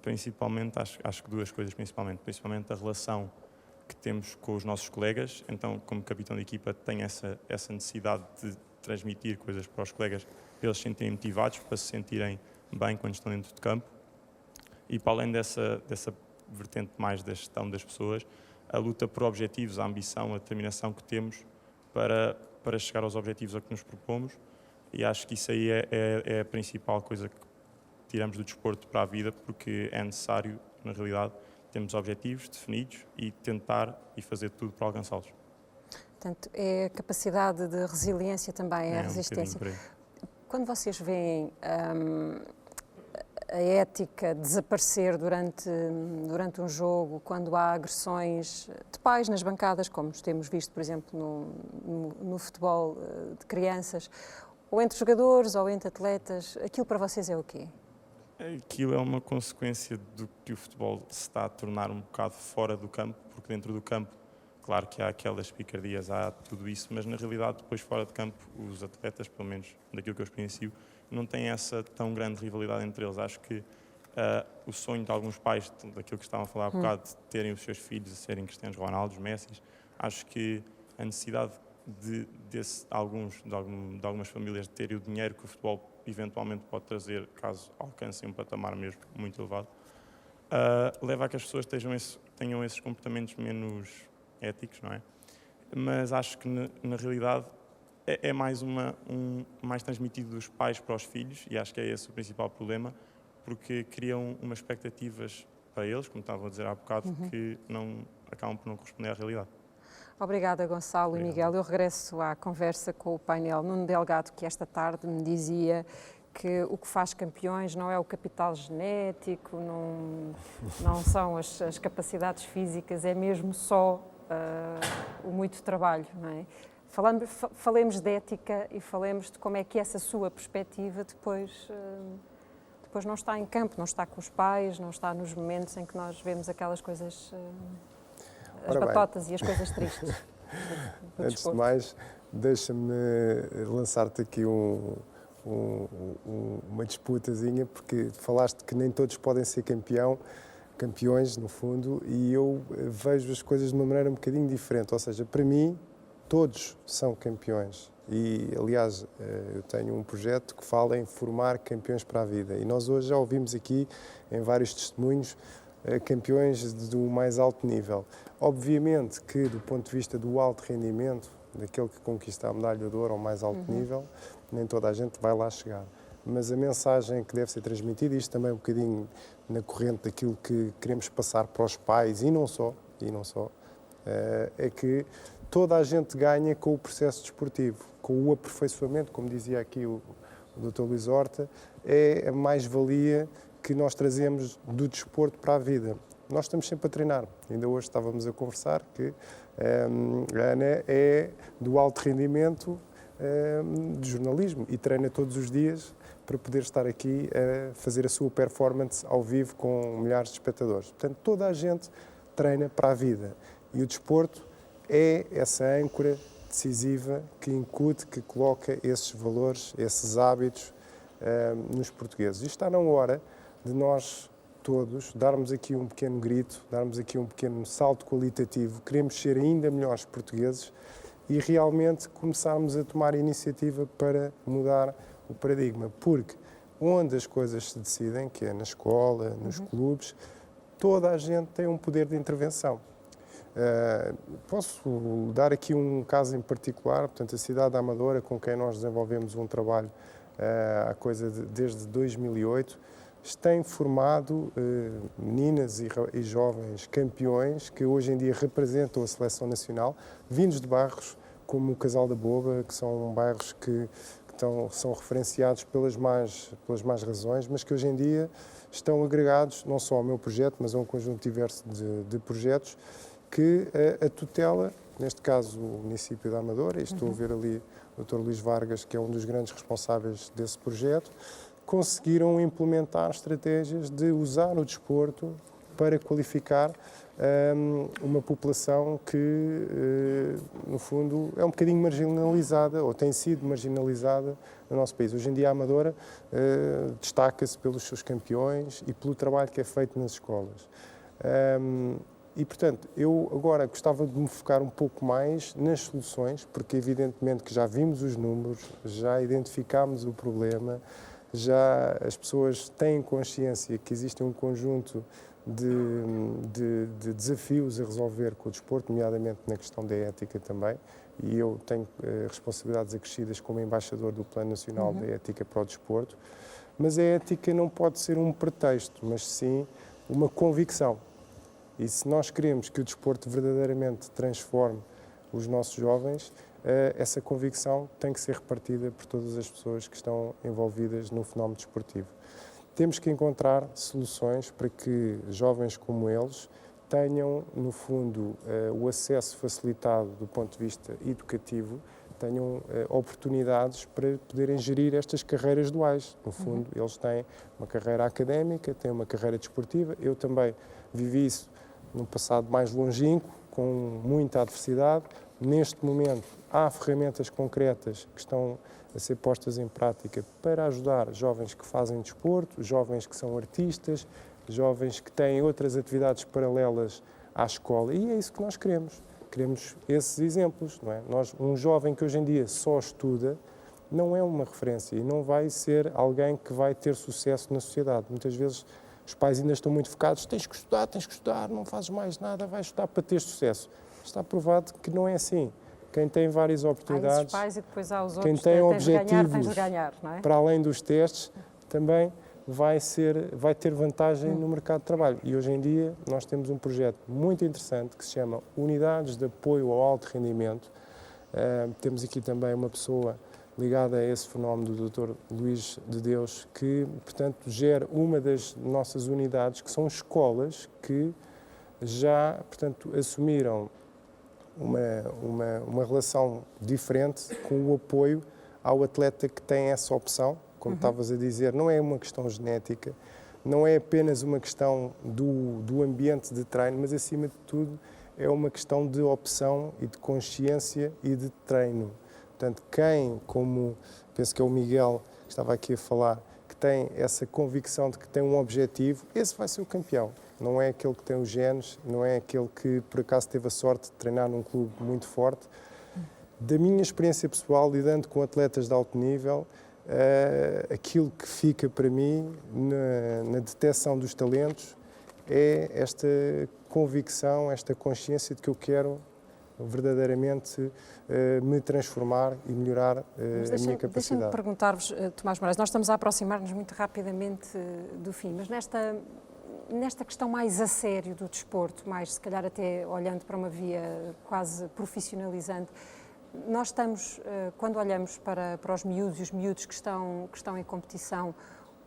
D: Principalmente, acho que duas coisas, principalmente a relação que temos com os nossos colegas. Então, como capitão de equipa, tenho essa necessidade de transmitir coisas para os colegas, para eles se sentirem motivados, para se sentirem bem quando estão dentro de campo. E para além dessa vertente mais da gestão das pessoas, a luta por objetivos, a ambição, a determinação que temos para chegar aos objetivos a que nos propomos. E acho que isso aí é a principal coisa que tiramos do desporto para a vida, porque é necessário, na realidade, termos objetivos definidos e tentar e fazer tudo para alcançá-los.
A: Portanto, é a capacidade de resiliência também, é a resistência. Quando vocês veem a ética desaparecer durante um jogo, quando há agressões de pais nas bancadas, como temos visto, por exemplo, no futebol de crianças, ou entre jogadores ou entre atletas, aquilo para vocês é o quê?
D: Aquilo é uma consequência do que o futebol se está a tornar um bocado fora do campo, porque dentro do campo, claro que há aquelas picardias, há tudo isso, mas na realidade depois fora de campo os atletas, pelo menos daquilo que eu experiencio, não têm essa tão grande rivalidade entre eles. Acho que o sonho de alguns pais, daquilo que estavam a falar há bocado, de terem os seus filhos a serem Cristianos Ronaldos, Messis, acho que a necessidade de algumas famílias de terem o dinheiro que o futebol eventualmente pode trazer, caso alcancem um patamar mesmo muito elevado, leva a que as pessoas tenham esses comportamentos menos éticos, não é? Mas acho que na realidade é mais mais transmitido dos pais para os filhos, e acho que é esse o principal problema, porque criam umas expectativas para eles, como estavam a dizer há bocado, que acabam por não corresponder à realidade.
A: Obrigada, Gonçalo e Miguel. Eu regresso à conversa com o painel. Nuno Delgado, que esta tarde me dizia que o que faz campeões não é o capital genético, não são as capacidades físicas, é mesmo só o muito trabalho, não é? Falemos de ética e falemos de como é que essa sua perspectiva depois não está em campo, não está com os pais, não está nos momentos em que nós vemos aquelas coisas, as batotas e as coisas tristes.
I: Antes de mais, deixa-me lançar-te aqui uma disputazinha, porque falaste que nem todos podem ser campeões, no fundo, e eu vejo as coisas de uma maneira um bocadinho diferente. Ou seja, para mim, todos são campeões. E, aliás, eu tenho um projeto que fala em formar campeões para a vida. E nós hoje já ouvimos aqui, em vários testemunhos, campeões do mais alto nível. Obviamente que, do ponto de vista do alto rendimento, daquele que conquista a medalha de ouro ao mais alto nível, nem toda a gente vai lá chegar. Mas a mensagem que deve ser transmitida, isto também é um bocadinho na corrente daquilo que queremos passar para os pais, e não só, é que toda a gente ganha com o processo desportivo, com o aperfeiçoamento, como dizia aqui o Dr. Luís Horta, é a mais-valia que nós trazemos do desporto para a vida. Nós estamos sempre a treinar. Ainda hoje estávamos a conversar que a Ana é do alto rendimento de jornalismo e treina todos os dias para poder estar aqui a fazer a sua performance ao vivo com milhares de espectadores. Portanto, toda a gente treina para a vida. E o desporto é essa âncora decisiva que incute, que coloca esses valores, esses hábitos nos portugueses. E está na hora de nós todos darmos aqui um pequeno grito, darmos aqui um pequeno salto qualitativo. Queremos ser ainda melhores portugueses e realmente começarmos a tomar iniciativa para mudar o paradigma. Porque onde as coisas se decidem, que é na escola, nos clubes, toda a gente tem um poder de intervenção. Posso dar aqui um caso em particular, portanto, a cidade da Amadora, com quem nós desenvolvemos um trabalho desde 2008, tem formado meninas e jovens campeões que hoje em dia representam a seleção nacional, vindos de bairros como o Casal da Boba, que são bairros que são referenciados pelas más razões, mas que hoje em dia estão agregados não só ao meu projeto, mas a um conjunto diverso de projetos que a tutela, neste caso o município da Amadora, e estou a ver ali o Dr. Luís Vargas, que é um dos grandes responsáveis desse projeto, conseguiram implementar estratégias de usar o desporto para qualificar uma população que, no fundo, é um bocadinho marginalizada, ou tem sido marginalizada no nosso país. Hoje em dia a Amadora destaca-se pelos seus campeões e pelo trabalho que é feito nas escolas. E, portanto, eu agora gostava de me focar um pouco mais nas soluções, porque evidentemente que já vimos os números, já identificámos o problema, já as pessoas têm consciência que existe um conjunto de desafios a resolver com o desporto, nomeadamente na questão da ética também, e eu tenho responsabilidades acrescidas como embaixador do Plano Nacional da Ética para o Desporto, mas a ética não pode ser um pretexto, mas sim uma convicção. E se nós queremos que o desporto verdadeiramente transforme os nossos jovens, essa convicção tem que ser repartida por todas as pessoas que estão envolvidas no fenómeno desportivo. Temos que encontrar soluções para que jovens como eles tenham, no fundo, o acesso facilitado do ponto de vista educativo, tenham oportunidades para poderem gerir estas carreiras duais. No fundo, eles têm uma carreira académica, têm uma carreira desportiva. Eu também vivi isso num passado mais longínquo, com muita adversidade. Neste momento, há ferramentas concretas que estão a ser postas em prática para ajudar jovens que fazem desporto, jovens que são artistas, jovens que têm outras atividades paralelas à escola. E é isso que nós queremos. Queremos esses exemplos, não é? Um jovem que hoje em dia só estuda não é uma referência e não vai ser alguém que vai ter sucesso na sociedade. Muitas vezes os pais ainda estão muito focados, tens que estudar, não fazes mais nada, vais estudar para ter sucesso. Está provado que não é assim. Quem tem várias oportunidades,
A: há esses pais e depois há os outros,
I: quem tem objetivos
A: tens de ganhar, não é?
I: para além dos testes, também vai ter vantagem no mercado de trabalho. E hoje em dia nós temos um projeto muito interessante que se chama Unidades de Apoio ao Alto Rendimento. Temos aqui também uma pessoa ligada a esse fenómeno do Dr. Luís de Deus, que, portanto, gera uma das nossas unidades, que são escolas que já, portanto, assumiram uma relação diferente com o apoio ao atleta que tem essa opção. Como estavas a dizer, não é uma questão genética, não é apenas uma questão do ambiente de treino, mas, acima de tudo, é uma questão de opção e de consciência e de treino. Portanto, quem, como penso que é o Miguel que estava aqui a falar, que tem essa convicção de que tem um objetivo, esse vai ser o campeão. Não é aquele que tem os genes, não é aquele que por acaso teve a sorte de treinar num clube muito forte. Da minha experiência pessoal, lidando com atletas de alto nível, aquilo que fica para mim na detecção dos talentos é esta convicção, esta consciência de que eu quero verdadeiramente me transformar e melhorar a minha capacidade.
A: Deixem-me perguntar-vos, Tomás Moraes, nós estamos a aproximar-nos muito rapidamente do fim, mas nesta questão mais a sério do desporto, mais se calhar até olhando para uma via quase profissionalizante, nós estamos, quando olhamos para os miúdos e os miúdos que estão em competição,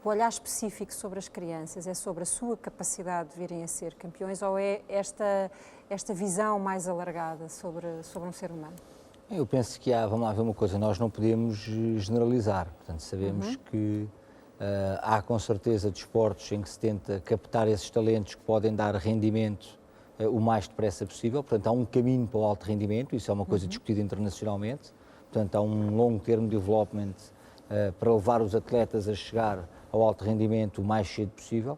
A: o olhar específico sobre as crianças é sobre a sua capacidade de virem a ser campeões ou é esta visão mais alargada sobre um ser humano?
J: Eu penso que vamos lá ver uma coisa, nós não podemos generalizar, portanto sabemos que há com certeza desportos em que se tenta captar esses talentos que podem dar rendimento o mais depressa possível, portanto há um caminho para o alto rendimento, isso é uma coisa discutida internacionalmente, portanto há um longo termo de development para levar os atletas a chegar ao alto rendimento o mais cedo possível.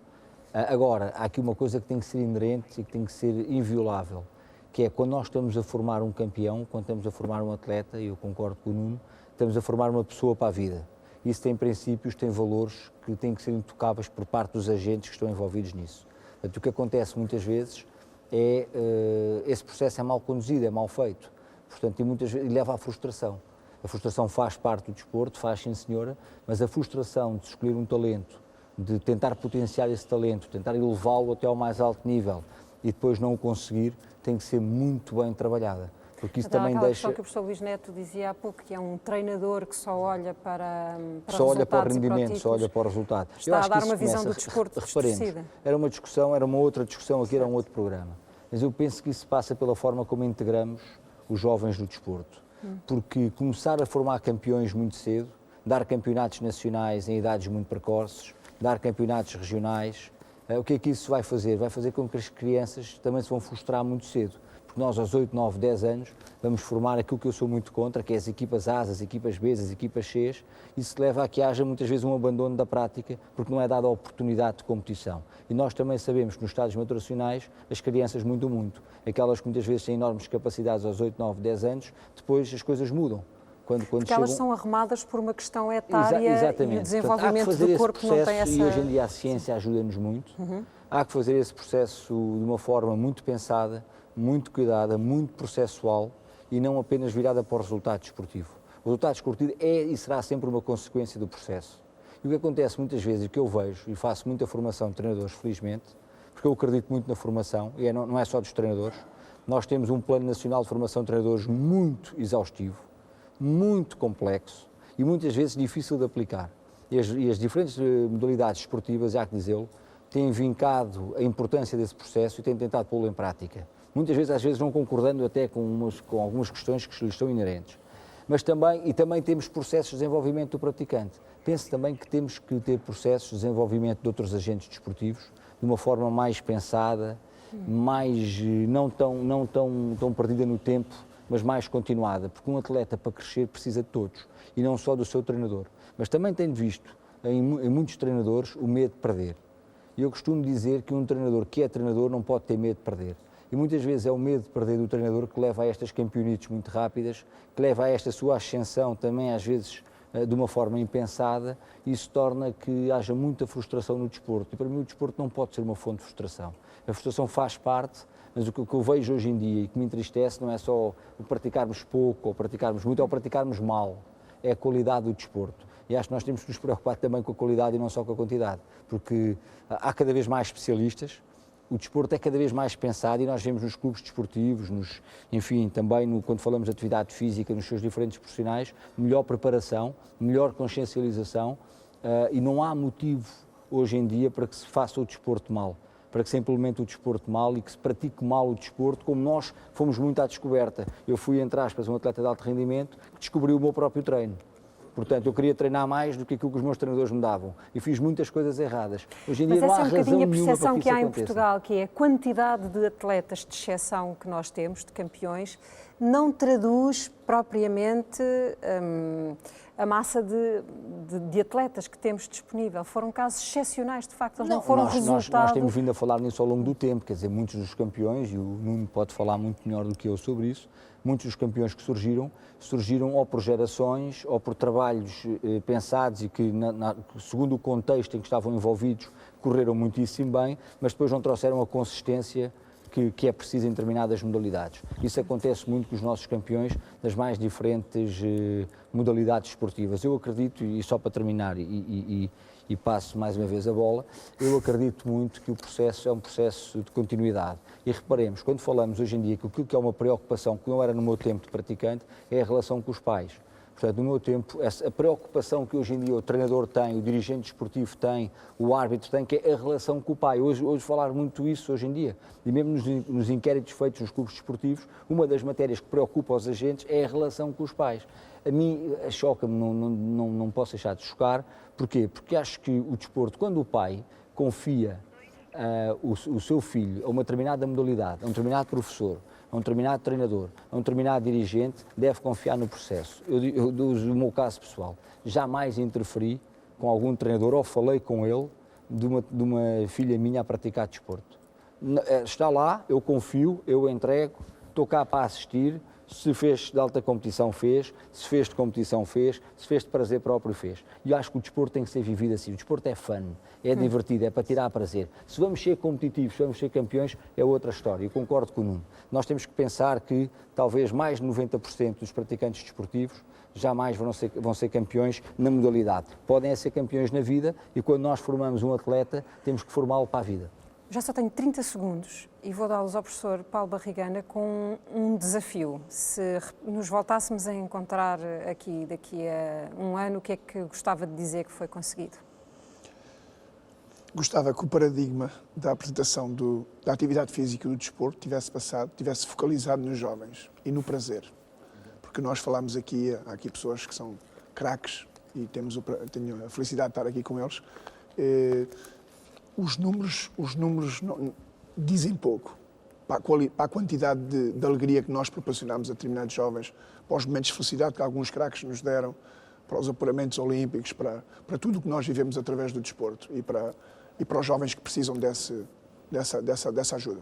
J: Agora, há aqui uma coisa que tem que ser inerente e que tem que ser inviolável, que é quando nós estamos a formar um campeão, quando estamos a formar um atleta, e eu concordo com o Nuno, estamos a formar uma pessoa para a vida. Isso tem princípios, tem valores que têm que ser intocáveis por parte dos agentes que estão envolvidos nisso. Portanto, o que acontece muitas vezes é esse processo é mal conduzido, é mal feito, portanto, e muitas vezes leva à frustração. A frustração faz parte do desporto, faz sim senhora, mas a frustração de escolher um talento, de tentar potenciar esse talento, tentar elevá-lo até ao mais alto nível e depois não o conseguir, tem que ser muito bem trabalhada. Porque isso também deixa...
A: questão que o professor Luís Neto dizia há pouco, que é um treinador que só olha para
J: só olha para o rendimento, só olha para o resultado.
A: Está a dar uma visão do desporto distorcida.
J: Era uma discussão, era uma outra discussão, aqui era um outro programa. Mas eu penso que isso passa pela forma como integramos os jovens no desporto. Porque começar a formar campeões muito cedo, dar campeonatos nacionais em idades muito precoces, dar campeonatos regionais, o que é que isso vai fazer? Vai fazer com que as crianças também se vão frustrar muito cedo. Porque nós, aos 8, 9, 10 anos, vamos formar aquilo que eu sou muito contra, que é as equipas A, as equipas B, as equipas C, isso leva a que haja muitas vezes um abandono da prática, porque não é dada a oportunidade de competição. E nós também sabemos que nos estádios maturacionais as crianças mudam muito. Aquelas que muitas vezes têm enormes capacidades aos 8, 9, 10 anos, depois as coisas mudam.
A: Porque elas são arrumadas por uma questão etária
J: exatamente.
A: E o desenvolvimento
J: Portanto, há que fazer
A: do corpo
J: esse processo,
A: não tem essa...
J: E hoje em dia a ciência ajuda-nos muito. Há que fazer esse processo de uma forma muito pensada, muito cuidada, muito processual e não apenas virada para o resultado desportivo. O resultado desportivo é e será sempre uma consequência do processo. E o que acontece muitas vezes, e que eu vejo, e faço muita formação de treinadores, felizmente, porque eu acredito muito na formação, e não é só dos treinadores, nós temos um plano nacional de formação de treinadores muito exaustivo, muito complexo e muitas vezes difícil de aplicar. E as diferentes modalidades esportivas, há que dizê-lo, têm vincado a importância desse processo e têm tentado pô-lo em prática. Muitas vezes, às vezes, não concordando até com algumas questões que lhes estão inerentes. Mas também temos processos de desenvolvimento do praticante. Penso também que temos que ter processos de desenvolvimento de outros agentes desportivos de uma forma mais pensada, mais não tão perdida no tempo, mas mais continuada, porque um atleta para crescer precisa de todos e não só do seu treinador. Mas também tenho visto em muitos treinadores o medo de perder. E eu costumo dizer que um treinador que é treinador não pode ter medo de perder. E muitas vezes é o medo de perder do treinador que leva a estas campeonites muito rápidas, que leva a esta sua ascensão também às vezes de uma forma impensada, e isso torna que haja muita frustração no desporto. E para mim o desporto não pode ser uma fonte de frustração. A frustração faz parte, mas o que eu vejo hoje em dia e que me entristece não é só o praticarmos pouco ou praticarmos muito, ou praticarmos mal, é a qualidade do desporto. E acho que nós temos que nos preocupar também com a qualidade e não só com a quantidade, porque há cada vez mais especialistas, o desporto é cada vez mais pensado e nós vemos nos clubes desportivos, enfim, também quando falamos de atividade física, nos seus diferentes profissionais, melhor preparação, melhor consciencialização e não há motivo hoje em dia para que se faça o desporto mal, para que se implemente o desporto mal e que se pratique mal o desporto, como nós fomos muito à descoberta. Eu fui, entre aspas, um atleta de alto rendimento que descobriu o meu próprio treino. Portanto, eu queria treinar mais do que aquilo que os meus treinadores me davam e fiz muitas coisas erradas. Hoje em dia não há razão nenhuma para que isso aconteça. Mas essa é um bocadinho a percepção que há em Portugal, que é a quantidade de atletas de exceção que nós temos, de campeões, não traduz propriamente a massa de atletas que temos disponível. Foram casos excepcionais, de facto, eles não foram resultado... Nós temos vindo a falar nisso ao longo do tempo, quer dizer, muitos dos campeões, e o Nuno pode falar muito melhor do que eu sobre isso, muitos dos campeões que surgiram ou por gerações ou por trabalhos pensados e que, segundo o contexto em que estavam envolvidos, correram muitíssimo bem, mas depois não trouxeram a consistência que é preciso em determinadas modalidades. Isso acontece muito com os nossos campeões das mais diferentes modalidades esportivas. Eu acredito, e só para terminar, e passo mais uma vez a bola, eu acredito muito que o processo é um processo de continuidade. E reparemos, quando falamos hoje em dia que aquilo que é uma preocupação que não era no meu tempo de praticante, é a relação com os pais. Portanto, no meu tempo, a preocupação que hoje em dia o treinador tem, o dirigente desportivo tem, o árbitro tem, que é a relação com o pai. Hoje falar muito isso hoje em dia. E mesmo nos inquéritos feitos nos clubes desportivos, uma das matérias que preocupa os agentes é a relação com os pais. A mim choca-me, não posso deixar de chocar. Porquê? Porque acho que o desporto, quando o pai confia o seu filho a uma determinada modalidade, a um determinado professor, a um determinado treinador, a um determinado dirigente, deve confiar no processo. Eu dou o meu caso pessoal. Jamais interferi com algum treinador ou falei com ele de uma filha minha a praticar desporto. Está lá, eu confio, eu entrego, estou cá para assistir. Se fez de alta competição, fez. Se fez de competição, fez. Se fez de prazer próprio, fez. E acho que o desporto tem que ser vivido assim. O desporto é fun, é divertido, é para tirar prazer. Se vamos ser competitivos, se vamos ser campeões, é outra história. Eu concordo com o Nuno. Nós temos que pensar que talvez mais de 90% dos praticantes desportivos jamais vão ser campeões na modalidade. Podem ser campeões na vida e quando nós formamos um atleta, temos que formá-lo para a vida.
A: Já só tenho 30 segundos e vou dá-los ao professor Paulo Barrigana com um desafio. Se nos voltássemos a encontrar aqui daqui a um ano, o que é que gostava de dizer que foi conseguido?
K: Gostava que o paradigma da apresentação da atividade física e do desporto tivesse focalizado nos jovens e no prazer. Porque nós falamos aqui, há aqui pessoas que são craques e tenho a felicidade de estar aqui com eles. Os números não, dizem pouco. para a quantidade de alegria que nós proporcionamos a determinados jovens, para os momentos de felicidade que alguns craques nos deram, para os apuramentos olímpicos, para tudo o que nós vivemos através do desporto e para os jovens que precisam dessa ajuda.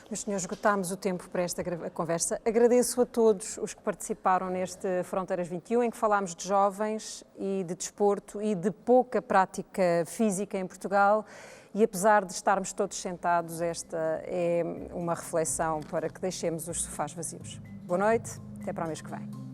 A: Meus senhores, esgotámos o tempo para esta conversa. Agradeço a todos os que participaram neste Fronteiras 21, em que falámos de jovens e de desporto e de pouca prática física em Portugal. E apesar de estarmos todos sentados, esta é uma reflexão para que deixemos os sofás vazios. Boa noite, até para o mês que vem.